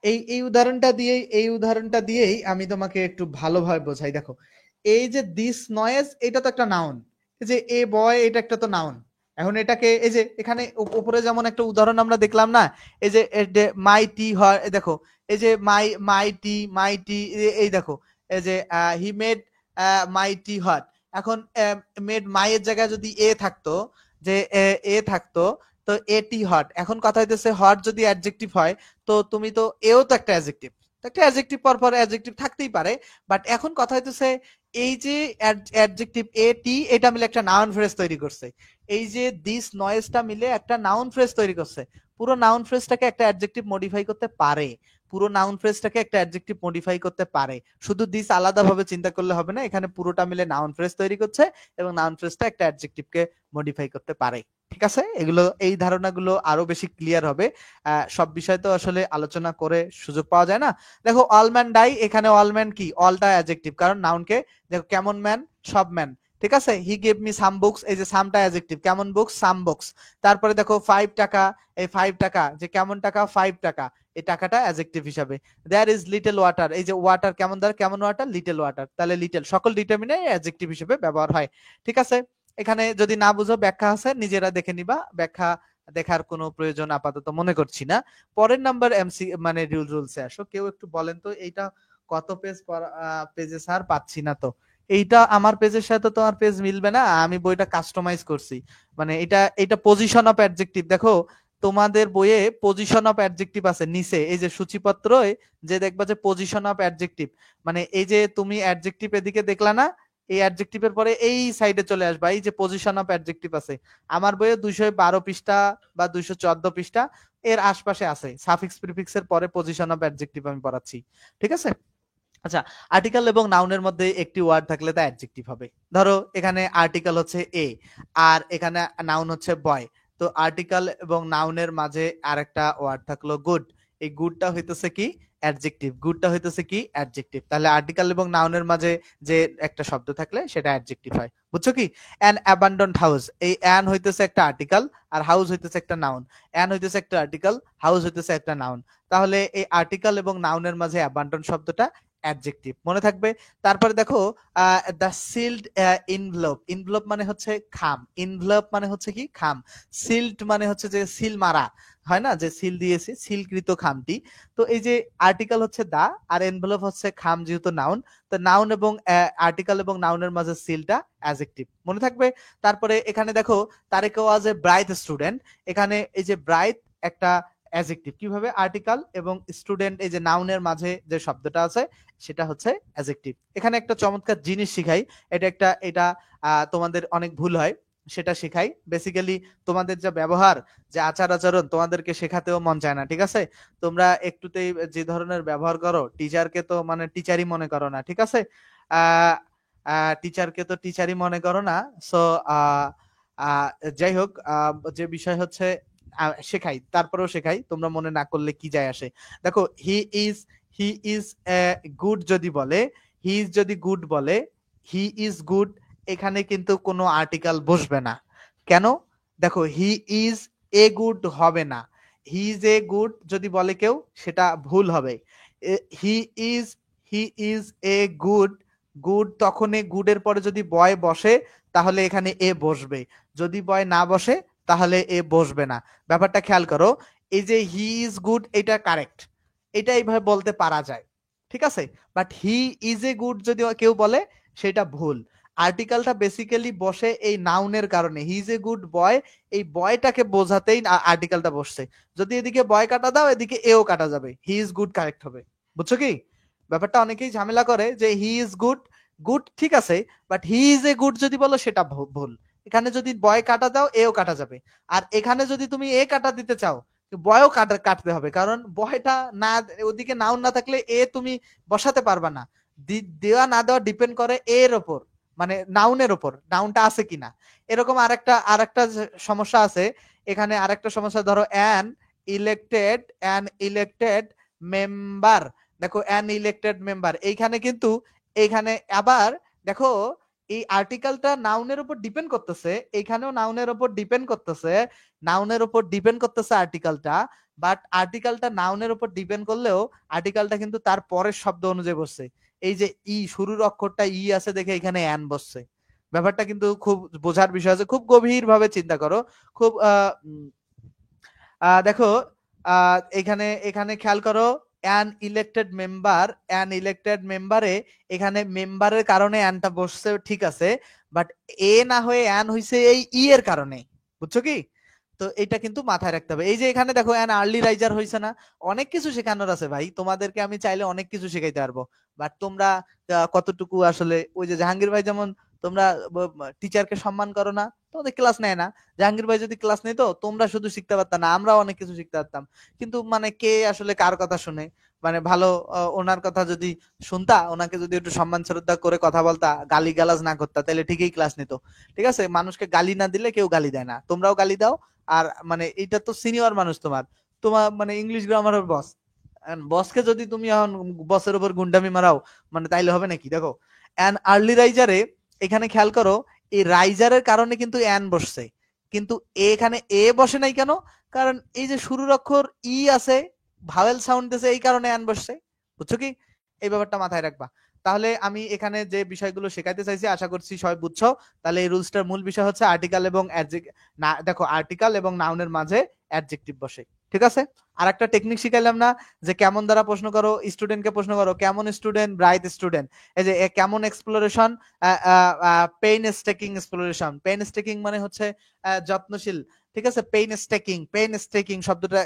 এই এই উদাহরণটা দিয়েই, এই উদাহরণটা দিয়েই আমি তোমাকে একটু ভালোভাবে বোঝাই। দেখো এই যে দিস নয়েজ, এটা তো একটা নাউন, এই যে এ বয়, এটা একটা তো নাউন। এখন এটাকে এই যে এখানে উপরে যেমন একটা উদাহরণ আমরা দেখলাম না, এই যে মাইটি হয়, দেখো এই যে মাইটি মাইটি, এই দেখো এই যে হি মেড মাইটি হট। এখন মেড মাইয়ের জায়গায় যদি এ থাকতো, যে এ থাকতো, তো এটি হট। এখন কথা হইতেছে হট যদি অ্যাডজেক্টিভ হয়, তো তুমি তো এও তো একটা অ্যাডজেক্টিভ, তো একটা অ্যাডজেক্টিভ পর পর অ্যাডজেক্টিভ থাকতেই পারে। বাট এখন কথা হইতেছে এই যে অ্যাডজেক্টিভ এটি, এটা মিলে একটা নাউন ফ্রেজ তৈরি করছে। এই যে দিস নয়েজটা মিলে একটা নাউন ফ্রেজ তৈরি করছে। পুরো নাউন ফ্রেজটাকে একটা অ্যাডজেক্টিভ মডিফাই করতে পারে, পুরো নাউন ফ্রেজটাকে একটা অ্যাডজেক্টিভ মডিফাই করতে পারে। শুধু দিস আলাদাভাবে চিন্তা করলে হবে না, এখানে পুরোটা মিলে নাউন ফ্রেজ তৈরি করছে এবং নাউন ফ্রেজটা একটা অ্যাডজেক্টিভকে মডিফাই করতে পারে। ঠিক আছে, এগুলো এই ধারণাগুলো আরো বেশি ক্লিয়ার হবে। সব বিষয় তো আসলে আলোচনা করে সুযোগ পাওয়া যায় না। দেখো অল ম্যান ডাই, এখানে অল ম্যান কি, অলটা অ্যাডজেক্টিভ, কারণ নাউনকে দেখো কেমন ম্যান, সব ম্যান। ঠিক আছে, he gave me some books, এই যে সামটা অ্যাডজেক্টিভ, কেমন বুকস, সাম বুকস। তারপরে দেখো 5 টাকা, এই 5 টাকা, যে কেমন টাকা, 5 টাকা, এই টাকাটা অ্যাডজেক্টিভ হিসাবে। দেয়ার ইজ লিটল ওয়াটার, এই যে ওয়াটার কেমন, দ্বার কেমন ওয়াটার, লিটল ওয়াটার, তাহলে লিটল সকল ডিটারমিনে অ্যাডজেক্টিভ হিসেবে ব্যবহার হয়। ঠিক আছে, এখানে যদি না বুঝো ব্যাখ্যা আছে, নিজেরা দেখে নিবা, ব্যাখ্যা দেখার কোনো প্রয়োজন আপাতত মনে করছি না। পরের নাম্বার এমসি মানে রুলসে আসো। কেউ একটু বলেন তো এইটা কত পেজ, পেজে স্যার পাচ্ছি না তো। এইটা আমার পেজের সাথে তোমার পেজ মিলবে না, আমি বইটা কাস্টমাইজ করছি। মানে এটা এটা পজিশন অফ অ্যাডজেক্টিভ, দেখো তোমাদের বইয়ে পজিশন অফ অ্যাডজেক্টিভ আছে নিচে, এই যে সূচিপত্রয় যে দেখবা যে পজিশন অফ অ্যাডজেক্টিভ, মানে এই যে তুমি অ্যাডজেক্টিভ এদিকে দেখলা না, এই অ্যাডজেক্টিভের পরে এই সাইডে চলে আসবা, এই যে পজিশন অফ অ্যাডজেক্টিভ আছে আমার বইয়ে 212 পৃষ্ঠা বা 214 পৃষ্ঠা এর আশপাশে আছে, সাফিক্স প্রিফিক্স এর পরে পজিশন অফ অ্যাডজেক্টিভ আমি পড়াচ্ছি। ঠিক আছে, আচ্ছা, আর্টিকেল এবং নাউনের মধ্যে একটি ওয়ার্ড থাকলে তা অ্যাডজেক্টিভ হবে। ধরো এখানে আর্টিকেল হচ্ছে এ, আর এখানে নাউন হচ্ছে বয়, তো আর্টিকেল এবং নাউনের মাঝে আরেকটা ওয়ার্ড থাকলো গুড, এই গুডটা হইতেছে কি, অ্যাডজেক্টিভ, গুডটা হইতেছে কি, অ্যাডজেক্টিভ। তাহলে আর্টিকেল এবং নাউনের মাঝে যে একটা শব্দ থাকলে সেটা অ্যাডজেক্টিভ হয়, বুঝছো কি? অ্যান অ্যাবান্ডন্ড হাউস, এই অ্যান হইতেছে একটা আর্টিকেল আর হাউস হইতেছে একটা নাউন, অ্যান হইতেছে একটা আর্টিকেল, হাউস হইতেছে একটা নাউন। তাহলে এই আর্টিকেল এবং নাউনের মাঝে অ্যাবান্ডন শব্দটা অ্যাডজেক্টিভ, মনে থাকবে। তারপরে দেখো দ্য সিল্ড ইনভেলপ, ইনভেলপ মানে হচ্ছে খাম, ইনভেলপ মানে হচ্ছে কি, খাম। সিল্ড মানে হচ্ছে যে সিল মারা হয় না, যে সিল দিয়েছে, সিলকৃত খামটি। তো এই যে আর্টিকেল হচ্ছে দা, আর এনভেলপ হচ্ছে খাম, যেহেতু নাউন, তো নাউন এবং আর্টিকেল এবং নাউনের মাঝে সিলটা অ্যাডজেক্টিভ, মনে থাকবে। তারপরে এখানে দেখো তারেক ওয়াজ এ ব্রাইট স্টুডেন্ট, এখানে এই যে ব্রাইট একটা অ্যাডজেক্টিভ, কিভাবে, আর্টিকেল এবং স্টুডেন্ট এই যে নাউনের মাঝে যে শব্দটা আছে সেটা হচ্ছে অ্যাডজেক্টিভ। এখানে একটা চমৎকার জিনিস শিখাই, এটা একটা, এটা তোমাদের অনেক ভুল হয়, সেটা শিখাই। বেসিক্যালি তোমাদের যা ব্যবহার, যে আচার আচরণ, তোমাদেরকে শেখাতেও মন চায় না। ঠিক আছে, তোমরা একটুতেই যে ধরনের ব্যবহার করো, টিচারকে তো মানে টিচারই মনে করো না। ঠিক আছে, টিচারকে তো টিচারই মনে করো না। সো যাই হোক, যে বিষয় হচ্ছে শেখাই, তারপরেও শেখাই, তোমরা মনে না করলে কি যায় আসে। দেখো হি ইজ গুড যদি বলে, হি ইজ যদি গুড বলে, হি ইজ গুড, এখানে কিন্তু কোনো আর্টিকেল বসবে না। কেন? দেখো হি ইজ এ গুড হবে না, হি ইজ এ গুড যদি বলে কেউ সেটা ভুল হবে। He is he is a good, good তখনই, গুডের পরে যদি বয় বসে তাহলে এখানে এ বসবে, যদি বয় না বসে তাহলে এ বসবে না। ব্যাপারটা খেয়াল করো, এই যে হি ইজ গুড এটা কারেক্ট, এটা এইভাবে বলতে পারা যায়। ঠিক আছে, but he is a good যদি কেউ বলে সেটা ভুল। আর্টিকেলটা বেসিক্যালি বসে এই নাউনের কারণে, হি ইজ এ গুড বয়, এই বয়টাকে বোঝাতেই আর্টিকেলটা বসছে। যদি এদিকে বয় কাটা দাও, এদিকে এও কাটা যাবে, হি ইজ গুড কারেক্ট হবে। বুঝছো কি ব্যাপারটা? অনেকেই ঝামেলা করে যে হি ইজ গুড গুড ঠিক আছে, but he is a good যদি বলো সেটা ভুল। এখানে যদি বয় কাটা দাও এও কাটা যাবে, আর এখানে যদি তুমি এ কাটা দিতে চাও বয়ও কাটতে হবে, কারণ বয়টা না, ওদিকে নাউন না থাকলে এ তুমি বসাতে পারবা না। দেওয়া না দেওয়া ডিপেন্ড করে এর ওপর, মানে নাউনের ওপর, নাউনটা আছে কিনা। এরকম আরেকটা সমস্যা আছে এখানে, আরেকটা সমস্যা ধরো অ্যান ইলেক্টেড মেম্বার। দেখো অ্যান ইলেক্টেড মেম্বার, এইখানে কিন্তু এইখানে আবার দেখো এই আর্টিকেলটা নাউনের উপর ডিপেন্ড করতেছে, এখানেও নাউনের উপর ডিপেন্ড করতেছে, নাউনের উপর ডিপেন্ড করতেছে আর্টিকেলটা, বাট আর্টিকেলটা নাউনের উপর ডিপেন্ড করলেও আর্টিকেলটা কিন্তু তার পরের শব্দ অনুযায়ী বসছে। এই যে ই শুরুর অক্ষরটা ই আছে দেখে এখানে অ্যান বসছে। ব্যাপারটা কিন্তু খুব বোঝার বিষয় আছে, খুব গভীর ভাবে চিন্তা করো। খুব দেখো এখানে এখানে খেয়াল করো, অ্যান ইলেক্টেড মেম্বারে এখানে মেম্বারের কারণে অ্যানটা বসছে ঠিক আছে, বাট এ না হয়ে অ্যান হইছে এই ই এর কারণে, বুঝছো কি? তো এটা কিন্তু মাথায় রাখতে হবে। এই যে এখানে দেখো অ্যান আর্লি রাইজার হইছে না, অনেক কিছু শেখানোর আছে ভাই, তোমাদেরকে আমি চাইলে অনেক কিছু শেখাইতে পারবো, বাট তোমরা কতটুকু আসলে, ওই যে জাহাঙ্গীর ভাই যেমন তোমরা টিচারকে সম্মান করো না, তোমাদের ক্লাস নেয় না, জাহাঙ্গীর ভাই যদি ক্লাস নিত তোমরা শুধু শিখতে পারতাম না, আমরাও অনেক কিছু শিখতে পারতাম। কিন্তু মানে কে আসলে কার কথা শুনে, মানে ভালো ওনার কথা যদি শুনতা, ওনাকে যদি একটু সম্মান শ্রদ্ধা করে কথা বলতা, গালি গালাজ না করতা, তাহলে ঠিকই ক্লাস নিত। ঠিক আছে, মানুষকে গালি না দিলে কেউ গালি দেয় না, তোমরাও গালি দাও। আর মানে এটা তো সিনিয়র মানুষ, তোমার তোমার মানে ইংলিশ গ্রামারের বস, বসকে যদি তুমি এখন বসের উপর গুন্ডামি মারাও, মানে তাইলে হবে নাকি? দেখো অ্যান আর্লি রাইজারে এখানে খেয়াল করো, এই রাইজারের কারণে কিন্তু অ্যান বসছে, কিন্তু এখানে এ বসে নাই কেন? কারণ এই যে শুরুর অক্ষর ই আছে, ভাওয়েল সাউন্ড দিয়েছে, এই কারণে অ্যান বসছে। বুঝছো কি? এই ব্যাপারটা মাথায় রাখবা। তাহলে আমি এখানে যে বিষয়গুলো শেখাতে চাইছি আশা করছি সবাই বুঝছো। তাহলে এই রুলসটার মূল বিষয় হচ্ছে আর্টিকেল এবং না, দেখো আর্টিকেল এবং নাউনের মাঝে অ্যাডজেক্টিভ বসে। ঠিক আছে, আর একটা টেকনিক শিখাইলাম না, যে কেমন দ্বারা প্রশ্ন করো, স্টুডেন্টকে প্রশ্ন করো, কেমন স্টুডেন্ট, ব্রাইট স্টুডেন্ট। এই যে কেমন exploration, pain staking exploration. Pain staking মানে হচ্ছে যত্নশীল। ঠিক আছে, পেইন স্টেকিং শব্দটা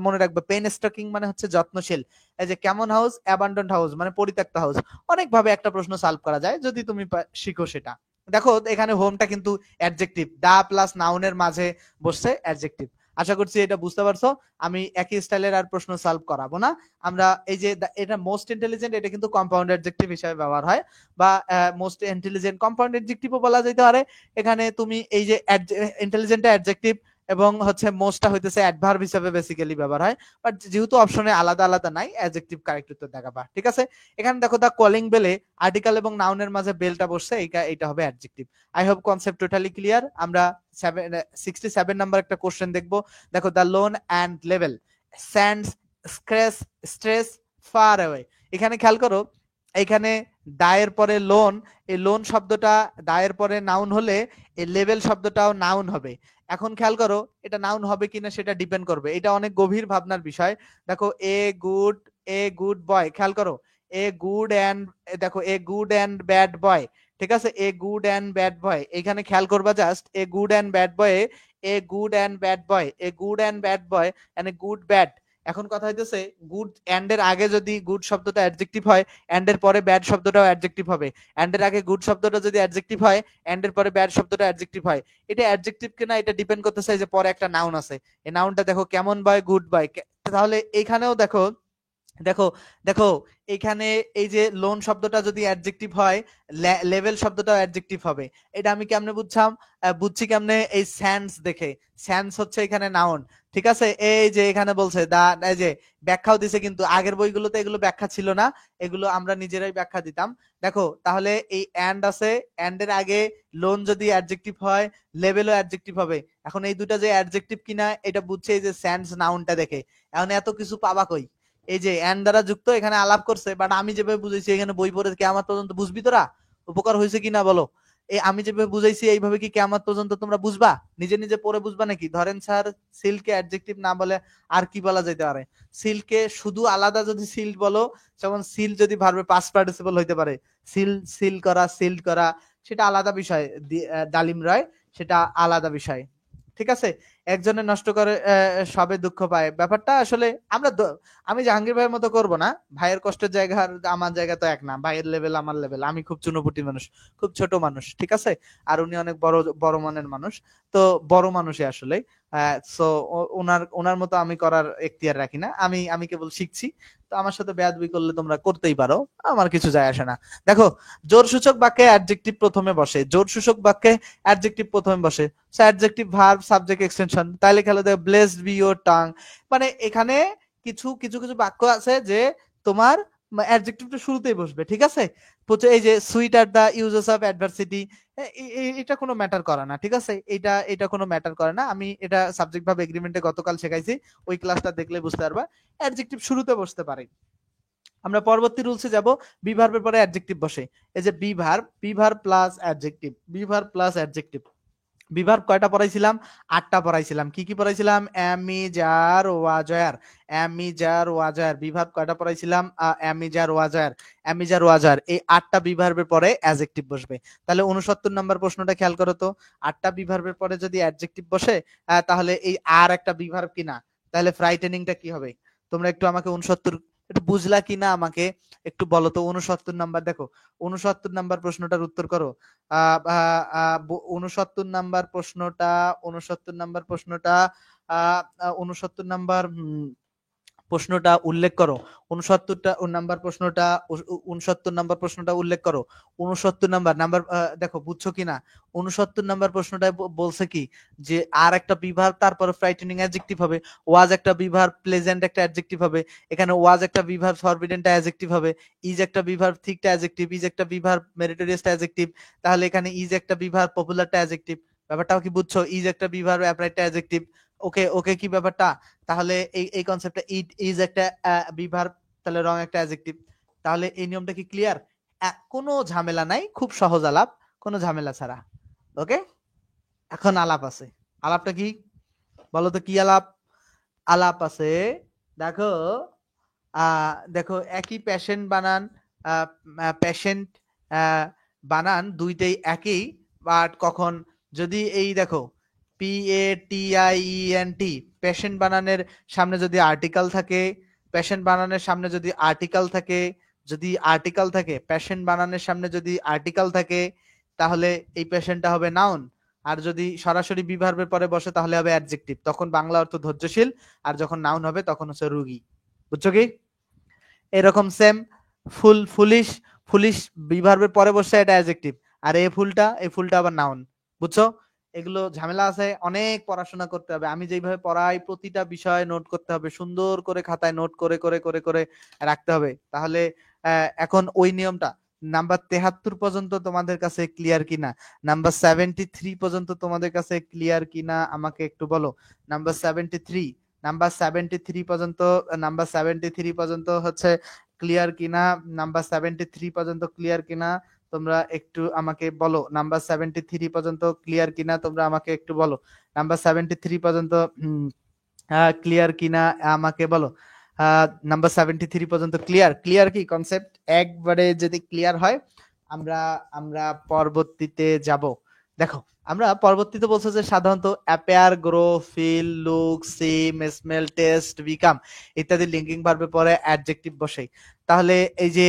মনে রাখবে, পেইন স্টেকিং মানে হচ্ছে যত্নশীল। এই যে কেমন হাউস, অ্যাবান্ডন্ড হাউস মানে পরিত্যক্ত হাউস। অনেক ভাবে একটা প্রশ্ন সলভ করা যায় যদি তুমি শিখো সেটা। দেখো এখানে হোমটা কিন্তু অ্যাডজেক্টিভ, দা প্লাস নাউনের মাঝে বসছে অ্যাডজেক্টিভ। আশা করছি এটা বুঝতে পারছো। আমি একই স্টাইলের আর প্রশ্ন সলভ করাবো না। আমরা এই যে এটা মোস্ট ইন্টেলিজেন্ট, এটা কিন্তু কম্পাউন্ড অ্যাডজেক্টিভ হিসেবে ব্যবহার হয়, বা মোস্ট ইন্টেলিজেন্ট কম্পাউন্ড অ্যাডজেক্টিভও বলা যেতে পারে। এখানে তুমি এই যে ইন্টেলিজেন্ট অ্যাডজেক্টিভ এবং হচ্ছে মোস্টটা হইতেছে অ্যাডভার্ব হিসেবে বেসিক্যালি ব্যবহার হয়, বাট যেহেতু অপশনে আলাদা আলাদা নাই, অ্যাডজেক্টিভ কারেক্ট উত্তর দেখাবা। ঠিক আছে, এখানে দেখো দা কলিং বেলে আর্টিকেল এবং নাউনের মাঝে বেলটা বসছে, এটা হবে adjective. I hope concept totally clear. আমরা 67 নাম্বার একটা কোশ্চেন দেখবো। দেখো the lone and level sands stretch stretch far away. এখানে খেয়াল করো, এখানে দায়ের পরে লোন, এই লোন শব্দটা দায়ের পরে নাউন হলে এই লেভেল শব্দটাও নাউন হবে। এখন খেয়াল করো এটা নাউন হবে কিনা সেটা ডিপেন্ড করবে, এটা অনেক গভীর ভাবনার বিষয়। দেখো এ গুড বয়, খেয়াল করো এ গুড অ্যান্ড, দেখো a good and bad boy. ঠিক আছে, a good and bad boy, এখানে খেয়াল করবা just a good and bad boy, a good and bad boy, a good and bad boy and a good bad. এখন কথা হইতেছে good and এর আগে যদি গুড শব্দটা অ্যাডজেক্টিভ হয়, এন্ড এর পরে ব্যাড শব্দটাও অ্যাডজেক্টিভ হবে। এন্ড এর আগে গুড শব্দটা যদি অ্যাডজেক্টিভ হয়, এন্ড এর পরে ব্যাড শব্দটা অ্যাডজেক্টিভ হয়। এটা অ্যাডজেক্টিভ কিনা এটা ডিপেন্ড করতেছে যে পরে একটা নাউন আছে, এই নাউনটা দেখো কেমন বয়, গুড বয়। তাহলে এখানেও দেখো দেখো দেখো এখানে এই যে লোন শব্দটা যদি অ্যাডজেক্টিভ হয়, লেভেল শব্দটাও অ্যাডজেক্টিভ হবে। এটা আমি কেমনে বুঝছি কেমনে, এই স্যান্স দেখে। স্যান্স হচ্ছে এখানে নাউন। ঠিক আছে, এই যে এখানে বলছে দা, এই যে ব্যাখ্যাও দিছে, কিন্তু আগের বইগুলোতে এগুলো ব্যাখ্যা ছিল না, এগুলো আমরা নিজেরাই ব্যাখ্যা দিতাম। দেখো তাহলে এই অ্যান্ড আছে, অ্যান্ড এর আগে লোন যদি অ্যাডজেক্টিভ হয়, লেভেলও অ্যাডজেক্টিভ হবে। এখন এই দুটা যে অ্যাডজেক্টিভ কিনা এটা বুঝছে এই যে স্যান্স নাউনটা দেখে। এখন এত কিছু পাবা কই? এই যে এন দ্বারা যুক্ত এখানে আলাপ করছে, বাট আমি যেভাবে বুঝাইছি এখানে বই পড়ে কেয়ামত পর্যন্ত বুঝবি তোরা? উপকার হয়েছে কিনা বলো? এই আমি যেভাবে বুঝাইছি এইভাবে কি কেয়ামত পর্যন্ত তোমরা বুঝবা? নিজে নিজে পড়ে বুঝবা নাকি? ধরেন স্যার সিল্কে অ্যাডজেক্টিভ না বলে আর কি বলা যেতে পারে? সিল্কে শুধু আলাদা যদি সিল্ড বলো, যেমন সিল যদি ভার্বে পাস্ট পার্টিসিপল হইতে পারে, সিল করা, সিল্ড করা, সেটা আলাদা বিষয়। ডালিম রায়, সেটা আলাদা বিষয়। ঠিক আছে, একজনের নষ্ট করে সবে দুঃখ পায়, ব্যাপারটা আসলে আমি জাহাঙ্গীর ভাইয়ের মতো করব না। ভাইয়ের কষ্টের জায়গা আর আমার জায়গা তো এক না, ভাইয়ের লেভেল আমার লেভেল, আমি খুব চুনোপুটি মানুষ, খুব ছোট মানুষ, ঠিক আছে। আর উনি অনেক বড় বড় মানের মানুষ, তো বড় মানুষই আসলে। সো ওনার ওনার মতো আমি করার এখতিয়ার রাখি না, আমি কেবল শিখছি। তো আমার সাথে বেয়াদবি করলে তোমরা করতেই পারো, আমার কিছু যায় আসে না। দেখো, জোর সূচক বাক্যে অ্যাডজেক্টিভ প্রথমে বসে, জোর সূচক বাক্যে অ্যাডজেক্টিভ প্রথমে বসে, অ্যাডজেক্টিভ ভার্ব সাবজেক্ট এক্সটেনশন। তাইলে খেলো দেখো ব্লেসড বি ইওর টাং, মানে এখানে কিছু কিছু কিছু বাক্য আছে যে তোমার অ্যাডজেক্টিভটা শুরুতেই বসবে, ঠিক আছে। এই যে sweet are the uses of adversity, এটা কোনো ম্যাটার করে না, ঠিক আছে। এটা এটা কোনো ম্যাটার করে না, আমি এটা সাবজেক্ট ভার্ব এগ্রিমেন্টে গতকাল শেখাইছি, ওই ক্লাসটা দেখলে বুঝতে পারবা। অ্যাডজেক্টিভ শুরুতে বসতে পারে। আমরা পরবর্তী রুলসে যাব, বি ভার্বের পরে অ্যাডজেক্টিভ বসে। এই যে be verb plus adjective, be verb plus adjective. Be verb কয়টা পড়াইছিলাম? 8টা পড়াইছিলাম। কি কি পড়াইছিলাম? Am is are was were, am is are was were. Be verb কয়টা পড়াইছিলাম? Am is are was were, am is are ওয়াজার। এই 8টা বি ভার্বের পরে অ্যাডজেক্টিভ বসবে। তাহলে 69 নম্বর প্রশ্নটা খেয়াল করো তো, 8টা বি ভার্বের পরে যদি অ্যাডজেক্টিভ বসে, তাহলে এই আর একটা বি ভার্ব কিনা, তাহলে ফ্রাইটেনিংটা কি হবে? তোমরা একটু আমাকে 69 একটু বুঝলা কিনা আমাকে একটু বলো তো। 69 নাম্বার দেখো, 69 নাম্বার প্রশ্নটার উত্তর করো। 69 নাম্বার প্রশ্নটা, 69 নাম্বার প্রশ্নটা, 69 নাম্বার প্রশ্নটা উল্লেখ করো। 69টা নাম্বার প্রশ্নটা, 69 নাম্বার প্রশ্নটা উল্লেখ করো। 69 নাম্বার দেখো বুঝছো কিনা। 69 নাম্বার প্রশ্নটায় বলছে কি যে আর একটা বিভাগ, তারপরে ফ্রাইটেনিং অ্যাডজেক্টিভ হবে, ওয়াজ একটা বিভাগ, প্লেজেন্ট একটা অ্যাডজেক্টিভ হবে, এখানে ওয়াজ একটা বিভাগ, ফরবিডেনটা অ্যাডজেক্টিভ হবে, ইজ একটা বিভাগ, থিকটা অ্যাডজেক্টিভ, ইজ একটা বিভাগ, মেরিটোরিয়াসটা অ্যাডজেক্টিভ, তাহলে এখানে ইজ একটা বিভাগ, পপুলারটা অ্যাডজেক্টিভ। ব্যাপারটাও কি বুঝছো? ইজ একটা বিভাগ, অ্যাপ্রাইটটা অ্যাডজেক্টিভ। ওকে ওকে, কি ব্যাপারটা? তাহলে এই কনসেপ্টটা, ইট ইজ একটা বিভার্ব, তাহলে রং একটা অ্যাডজেক্টিভ। তাহলে এই নিয়মটা কি ক্লিয়ার? কোনো ঝামেলা নাই, খুব সহজ আলাপ, কোনো ঝামেলা ছাড়া। ওকে, এখন আলাপ আছে। আলাপটা কি বলো তো, কি আলাপ? আলাপ আছে, দেখো, দেখো একই পেশেন্ট বানান, পেশেন্ট বানান দুইটাই একই, বাট কখন যদি এই দেখো PATIENT, পেশেন্ট বানানের সামনে যদি আর্টিকেল থাকে, পেশেন্ট বানানের সামনে যদি আর্টিকেল থাকে, যদি আর্টিকেল থাকে, পেশেন্ট বানানের সামনে যদি আর্টিকেল থাকে, তাহলে এই পেশেন্টটা হবে নাউন। আর যদি সরাসরি বি ভার্বের পরে বসে তাহলে হবে অ্যাডজেক্টিভ, তখন বাংলা অর্থ ধৈর্যশীল, আর যখন নাউন হবে তখন হচ্ছে রোগী। বুঝছো কি? এরকম সেম ফুলিশ, ফুলিশ বি ভার্বের পরে বসে এটা অ্যাডজেক্টিভ, আর এই ফুলটা আবার নাউন। বুঝছো? এগুলো ঝামেলা আছে, অনেক পড়াশোনা করতে হবে। আমি যেইভাবে পড়াই প্রতিটা বিষয় নোট করতে হবে, সুন্দর করে খাতায় নোট করে করে করে করে রাখতে হবে। তাহলে এখন ওই নিয়মটা নাম্বার 73 পর্যন্ত তোমাদের কাছে ক্লিয়ার কিনা, নাম্বার 73 পর্যন্ত তোমাদের কাছে ক্লিয়ার কিনা আমাকে একটু বলো। নাম্বার 73, নাম্বার 73 পর্যন্ত, নাম্বার 73 পর্যন্ত হচ্ছে ক্লিয়ার কিনা, নাম্বার 73 পর্যন্ত ক্লিয়ার কিনা তোমরা একটু আমাকে বলো। নাম্বার 73 পর্যন্ত ক্লিয়ার কিনা তোমরা আমাকে একটু বলো। নাম্বার 73 পর্যন্ত ক্লিয়ার কিনা আমাকে বলো। নাম্বার 73 পর্যন্ত ক্লিয়ার? ক্লিয়ার কি কনসেপ্ট? একবারে যদি ক্লিয়ার হয় আমরা আমরা পরবর্তীতে যাব। দেখো, আমরা পরবর্তীতে বলছে যে সাধারণত অ্যাপিয়ার, গ্রো, ফিল, লুক, সিম, স্মেল, টেস্ট, বিকাম ইত্যাদি লিঙ্কিং ভার্বের পরে অ্যাডজেক্টিভ বসে। তাহলে এই যে,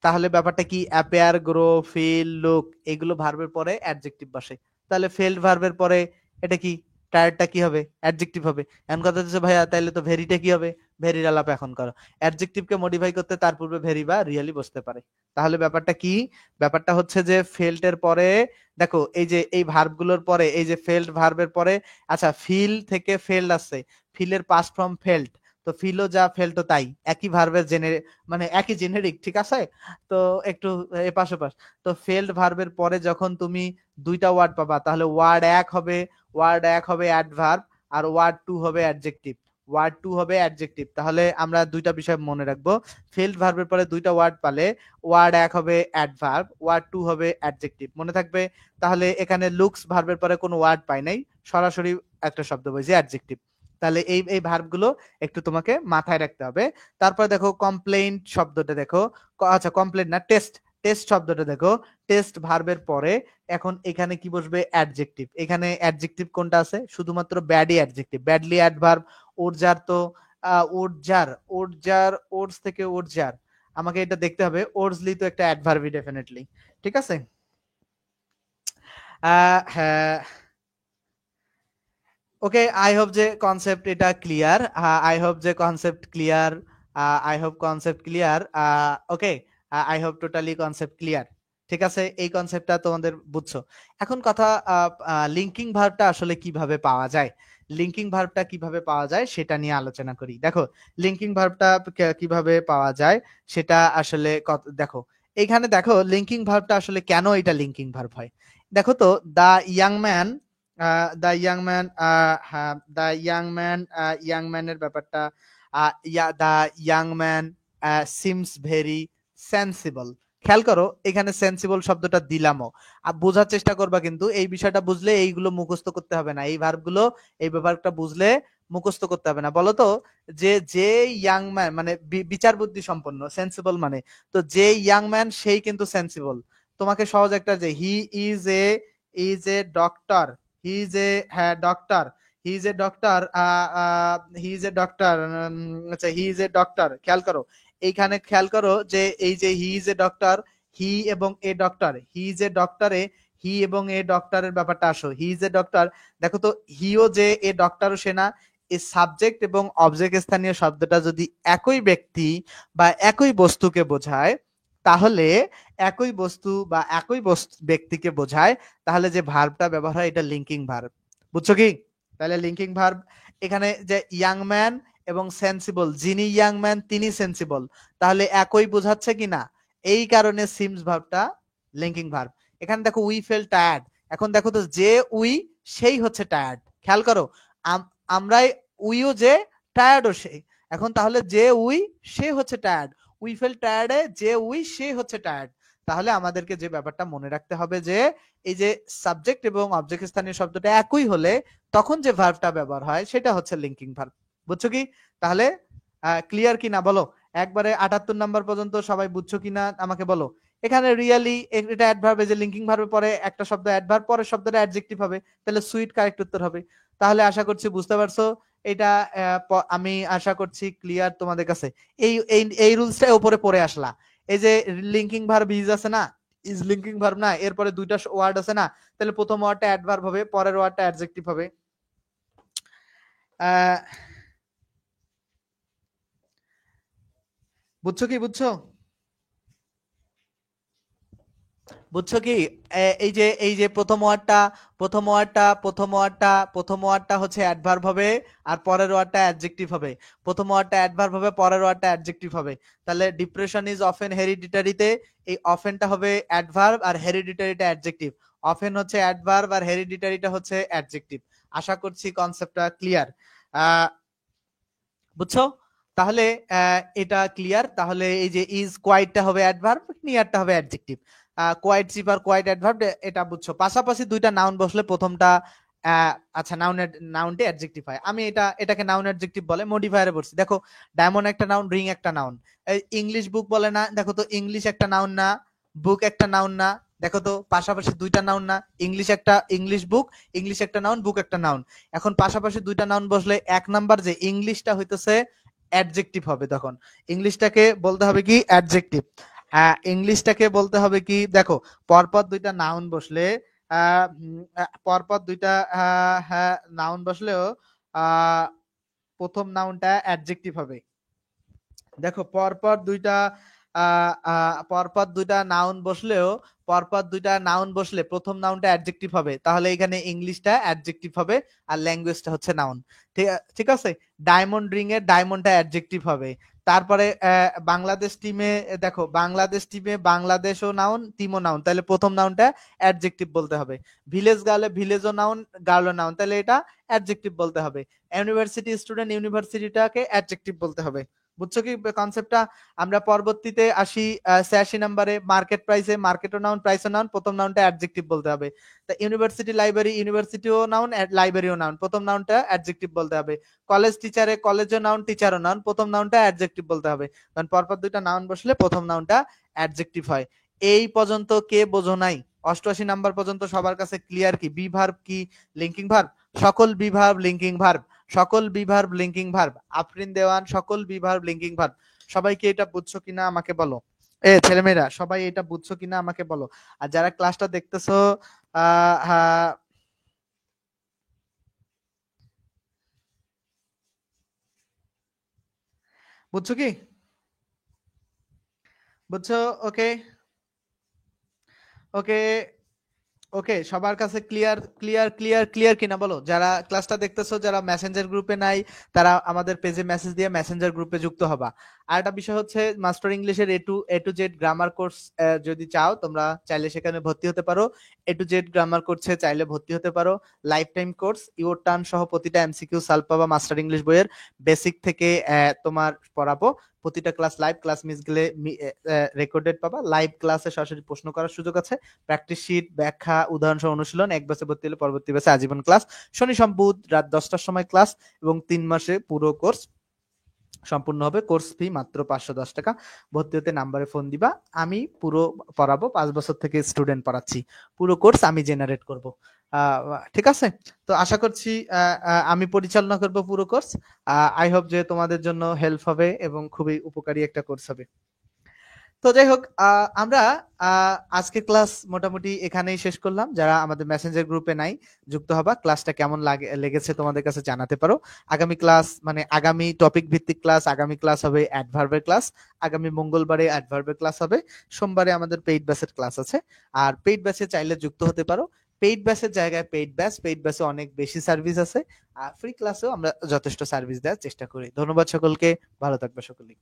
তাহলে ব্যাপারটা কি? অ্যাপিয়ার, গ্রো, ফিল, লুক এগুলো ভার্বের পরে অ্যাডজেক্টিভ বসে। তাহলে ফেল্ড ভার্বের পরে এটা কি, টায়ারটা কি হবে? অ্যাডজেক্টিভ হবে। এখন কথা হচ্ছে ভাইয়া তাইলে তো ভেরিটা কি হবে? ভেরির আলাপ এখন করো। অ্যাডজেক্টিভকে মডিফাই করতে তার পূর্বে ভেরি বা রিয়েলি বসতে পারে। তাহলে ব্যাপারটা কি? ব্যাপারটা হচ্ছে যে ফেল্টের পরে দেখো, এই যে এই ভার্বগুলোর পরে, এই যে ফেল্ড ভার্বের পরে, আচ্ছা ফিল থেকে ফেল্ড আসছে, ফিলের পাস্ট ফর্ম ফেল্ড, তো ফিলও যা ফেল্টও তাই, একই ভার্বের মানে একই জেনেরিক, ঠিক আছে। তো একটু এপাশ ওপাশ। তো ফেল্ড ভার্বের পরে যখন তুমি দুইটা ওয়ার্ড পাবা, তাহলে ওয়ার্ড এক হবে অ্যাডভার্ব, আর ওয়ার্ড টু হবে অ্যাডজেক্টিভ, ওয়ার্ড টু হবে অ্যাডজেক্টিভ। তাহলে আমরা দুইটা বিষয় মনে রাখবো, ফেল্ড ভার্বের পরে দুইটা ওয়ার্ড পালে ওয়ার্ড এক হবে অ্যাডভার্ব, ওয়ার্ড টু হবে অ্যাডজেক্টিভ, মনে থাকবে। তাহলে এখানে লুকস ভার্বের পরে কোনো ওয়ার্ড পাই নাই, সরাসরি একটা শব্দ বলছি অ্যাডজেক্টিভ। তাহলে এই ভার্বগুলো একটু তোমাকে মাথায় রাখতে হবে। তারপর দেখো কমপ্লেইন্ট শব্দটা দেখো, আচ্ছা কমপ্লেইন্ট না, টেস্ট, টেস্ট শব্দটা দেখো, টেস্ট ভার্বের পরে এখন এখানে কি বসবে? অ্যাডজেক্টিভ। এখানে অ্যাডজেক্টিভ কোনটা আছে? শুধুমাত্র ব্যাডই অ্যাডজেক্টিভ। ব্যাডলি অ্যাডভার্ব, ওরজার তো ওরজার, ওরজার, ওরস থেকে ওরজার, আমাকে এটা দেখতে হবে। ওরসলি তো একটা অ্যাডভার্বই ডেফিনেটলি, ঠিক আছে? হ্যাঁ, ওকে, আই হোপ যে কনসেপ্ট এটা ক্লিয়ার। আই হোপ যে concept clear. I hope concept clear. Okay, I hope totally concept clear. ঠিক আছে, এই কনসেপ্টটা তোমাদের বুঝছো। এখন কথা, লিঙ্কিং ভার্বটা আসলে কিভাবে পাওয়া যায়, লিঙ্কিং ভার্বটা কিভাবে পাওয়া যায় সেটা নিয়ে আলোচনা করি। দেখো, লিঙ্কিং ভার্বটা কিভাবে পাওয়া যায় সেটা আসলে দেখো, এইখানে দেখো লিঙ্কিং ভার্বটা আসলে কেন এটা লিঙ্কিং ভার্ব হয়। দেখো তো, the young man, the young man, হ্যাঁ, দ্য ইয়াং ম্যান, ইয়াং ম্যানের ব্যাপারটা, the young man seems very sensible. খেয়াল করো, এখানে সেন্সিবল শব্দটা দিলামও। বোঝার চেষ্টা করবা, কিন্তু এই বিষয়টা বুঝলে এইগুলো মুখস্থ করতে হবে না, এই ভার্বগুলো, এই ব্যাপারটা বুঝলে মুখস্থ করতে হবে না। বলো তো, যে ইয়াং ম্যান মানে বিচার বুদ্ধি সম্পন্ন, সেন্সিবল মানে, তো যে ইয়াং ম্যান সেই কিন্তু সেন্সিবল। তোমাকে সহজ একটা, যে he is a doctor, he is a, হ্যাঁ doctor, he is a doctor, he is a doctor, আচ্ছা হি ইজ এ ডক্টর। খেয়াল করো, এইখানে খেয়াল করো যে এই যে হি ইজ এ ডক্টর, হি এবং এ ডক্টর, হি ইজ এ ডক্টরে হি এবং এ ডক্টরের ব্যাপারটা আসো, হি ইজ এ ডক্টর। দেখো তো, হিও যে, এ ডক্টরও সে না। এই সাবজেক্ট এবং অবজেক্ট স্থানীয় শব্দটা যদি একই ব্যক্তি বা একই বস্তুকে বোঝায়, তাহলে একই বস্তু বা একই ব্যক্তিকে বোঝায়, তাহলে যে ভার্বটা ব্যবহার হয় এটা লিঙ্কিং ভার্ব। বুঝছো কি? তাহলে লিঙ্কিং ভার্ব এখানে যে ইয়াং ম্যান এবং সেন্সিবল, যিনি ইয়াং ম্যান তিনি সেন্সিবল, তাহলে একই বোঝাচ্ছে কিনা, এই কারণে সিমস ভার্বটা লিঙ্কিং ভার্ব। এখানে দেখো উই ফেল টায়ার্ড, এখন দেখো তো, যে উই সেই হচ্ছে টায়ার্ড। খেয়াল করো, আমরাই উইও যে, টায়ার্ডও সেই। এখন তাহলে যে উই সে হচ্ছে টায়ার্ড, উই ফেল টায়ার্ডে যে উই সে হচ্ছে টায়ার্ড। তাহলে আমাদেরকে যে ব্যাপারটা মনে রাখতে হবে, যে এই যে সাবজেক্ট এবং অবজেক্ট স্থানীয় শব্দটা একই হলে তখন যে ভার্বটা ব্যবহার হয় সেটা হচ্ছে লিঙ্কিং ভার্ব। বুঝছো কি? তাহলে ক্লিয়ার কি না বলো? একবারে 78 নাম্বার পর্যন্ত সবাই বুঝছো কিনা আমাকে বলো। এখানে রিয়েলি এটা অ্যাডভার্ব, যে লিঙ্কিং ভার্বের পরে একটা শব্দ অ্যাডভার্ব, পরের শব্দটা অ্যাডজেক্টিভ হবে, তাহলে সুইট কারেক্ট উত্তর হবে। তাহলে আশা করছি বুঝতে পারছো এটা। আমি আশা করছি ক্লিয়ার তোমাদের কাছে। এই এই এই রুলসটা উপরে পড়ে আসলা। এই যে লিঙ্কিং ভার্ব ইজ আছে না, ইজ লিঙ্কিং ভার্ব না, এরপরে দুইটা ওয়ার্ড আছে না, তাহলে প্রথম ওয়ার্ডটা অ্যাডভার্ব হবে, পরের ওয়ার্ডটা অ্যাডজেক্টিভ হবে। বুঝছো কি? বুঝছো? বুঝছো কি? এই যে প্রথম ওয়ার্ডটা হচ্ছে অ্যাডভার্ব হবে, আর পরের ওয়ার্ডটা অ্যাডজেক্টিভ হবে। প্রথম ওয়ার্ডটা অ্যাডভার্ব হবে, পরের ওয়ার্ডটা অ্যাডজেক্টিভ হবে। তাহলে ডিপ্রেশন ইজ অফেন হেরিডিটারিতে এই অফেনটা হবে অ্যাডভার্ব আর হেরিডিটারিটা অ্যাডজেক্টিভ। অফেন হচ্ছে অ্যাডভার্ব আর হেরিডিটারিটা হচ্ছে অ্যাডজেক্টিভ। আশা করছি কনসেপ্টটা ক্লিয়ার। বুঝছো? তাহলে এটা ক্লিয়ার। তাহলে এই যে ইজ কোয়াইটটা হবে অ্যাডভার্ব, নিয়ারটা হবে অ্যাডজেক্টিভ। কোয়াইট চিপ আর কোয়াইট অ্যাডভার্ব, এটা বুঝছো। পাশাপাশি দুইটা নাউন বসলে প্রথমটা, আচ্ছা নাউনটি অ্যাডজেক্টিভ হয়। আমি এটাকে নাউন অ্যাডজেক্টিভ বলে মডিফায়ারে বলছি। দেখো, ডায়মন্ড একটা নাউন, রিং একটা নাউন। ইংলিশ বুক বলে না, দেখো তো ইংলিশ একটা নাউন না, বুক একটা নাউন না। দেখো তো পাশাপাশি দুইটা নাউন না, ইংলিশ বুক, ইংলিশ একটা নাউন, বুক একটা নাউন। এখন পাশাপাশি দুইটা নাউন বসলে এক নাম্বার যে ইংলিশটা হইতেছে অ্যাডজেক্টিভ হবে, তখন ইংলিশটাকে বলতে হবে কি? অ্যাডজেক্টিভ। ইংলিশটাকে বলতে হবে কি? দেখো, পরপর দুইটা নাউন বসলে, পরপর দুইটা হ্যাঁ নাউন বসলেও আহ, প্রথম নাউনটা অ্যাডজেক্টিভ হবে। দেখো, পরপর দুইটা নাউন বসলেও, পরপর দুইটা নাউন বসলে প্রথম নাউনটা অ্যাডজেক্টিভ হবে, তাহলে এখানে ইংলিশটা অ্যাডজেক্টিভ হবে আর ল্যাঙ্গুয়েজটা হচ্ছে নাউন। ঠিক আছে। ডায়মন্ড রিং এর ডায়মন্ডটা অ্যাডজেক্টিভ হবে। তারপরে বাংলাদেশ টিমে, দেখো বাংলাদেশ টিমে বাংলাদেশও নাউন, টিমও নাউন, তাহলে প্রথম নাউনটা অ্যাডজেক্টিভ বলতে হবে। ভিলেজ গার্লে ভিলেজও নাউন, গার্লও নাউন, তাহলে এটা অ্যাডজেক্টিভ বলতে হবে। ইউনিভার্সিটি স্টুডেন্ট, ইউনিভার্সিটিটাকে অ্যাডজেক্টিভ বলতে হবে। বুঝছো কি কনসেপ্টটা? আমরা পরবর্তীতে আসি 86 নম্বরে, মার্কেট প্রাইসে, মার্কেটও নাউন, প্রাইসও নাউন, প্রথম নাউনটা অ্যাডজেক্টিভ বলতে হবে। তা ইউনিভার্সিটি লাইব্রেরি, ইউনিভার্সিটিও নাউন, লাইব্রেরিও নাউন, প্রথম নাউনটা অ্যাডজেক্টিভ বলতে হবে। কলেজ টিচারে, কলেজও নাউন, টিচারও নাউন, প্রথম নাউনটা অ্যাডজেক্টিভ বলতে হবে। কারণ পরপর দুইটা নাউন বসলে প্রথম নাউনটা অ্যাডজেক্টিভ হয়। এই পর্যন্ত কে বোঝো নাই? 88 নাম্বার পর্যন্ত সবার কাছে ক্লিয়ার কি? বি ভার্ব কি লিঙ্কিং ভার্ব? সকল বি ভার্ব লিঙ্কিং ভার্ব, সকল be verb linking verb, Afrin Dewan সকল বি ভার্ব লিঙ্কিং ভার্ব। সবাই কি এটা বুঝছো কিনা আমাকে বলো। ছেলেমেয়েরা সবাই এটা বুঝছো কিনা আমাকে বলো। আর যারা ক্লাসটা দেখতেছো বুঝছো কি? বুঝছো? ওকে ওকে ওকে, সবার কাছে ক্লিয়ার ক্লিয়ার ক্লিয়ার ক্লিয়ার কিনা বলো। যারা ক্লাসটা দেখতেছো, যারা মেসেঞ্জার গ্রুপে নাই, তারা আমাদের পেজে মেসেজ দিয়ে মেসেঞ্জার গ্রুপে যুক্ত হবা। আর একটা বিষয় হচ্ছে, মাস্টার ইংলিশের এ টু জেড গ্রামার কোর্স যদি চাও তোমরা চাইলে সেখানে ভর্তি হতে পারো। এ টু জেড গ্রামার কোর্সে চাইলে ভর্তি হতে পারো। Life time course, your turn সহ প্রতিটা এমসিকিউ সলভ পাবা মাস্টার ইংলিশ বইয়ের বেসিক থেকে। তোমার পড়াবো প্রতিটা ক্লাস লাইভ, ক্লাস মিস গেলে রেকর্ডেড পাবা। লাইভ ক্লাসে সরাসরি প্রশ্ন করার সুযোগ আছে, প্র্যাকটিস শিট, ব্যাখ্যা, উদাহরণ সহ অনুশীলন। এক ব্যাচে ভর্তি হলে পরবর্তী ব্যাচে আজীবন ক্লাস, শনি সোম বুধ রাত 10টার সময় ক্লাস, এবং 3 মাসে পুরো কোর্স সম্পূর্ণ হবে। কোর্স ফি মাত্র 510 টাকা। ভর্তি হতে নাম্বারে ফোন দিবা। আমি পুরো পড়াবো, 5 বছর থেকে স্টুডেন্ট পড়াচ্ছি, পুরো কোর্স আমি জেনারেট করব। ঠিক আছে? তো আশা করছি আমি পরিচালনা করব পুরো কোর্স। আই হোপ যে তোমাদের জন্য হেল্প হবে এবং খুবই উপকারী একটা কোর্স হবে। তো যাই হোক, আমরা আজকে ক্লাস মোটামুটি এখানেই শেষ করলাম। যারা আমাদের মেসেঞ্জার গ্রুপে নাই, যুক্ত হবা। ক্লাসটা কেমন লেগেছে তোমাদের কাছে জানাতে পারো। আগামী ক্লাস মানে আগামী টপিক ভিত্তিক ক্লাস, আগামী ক্লাস হবে অ্যাডভার্বের ক্লাস। আগামী মঙ্গলবারে অ্যাডভার্বের ক্লাস হবে। সোমবারে আমাদের পেইড ব্যাচের ক্লাস আছে। আর পেইড ব্যাচে চাইলে যুক্ত হতে পারো। পেইড ব্যাচের জায়গায় পেইড ব্যাচে অনেক বেশি সার্ভিস আছে। আর ফ্রি ক্লাসেও আমরা যথেষ্ট সার্ভিস দেওয়ার চেষ্টা করি। ধন্যবাদ সকলকে, ভালো থাকবে সকলেই।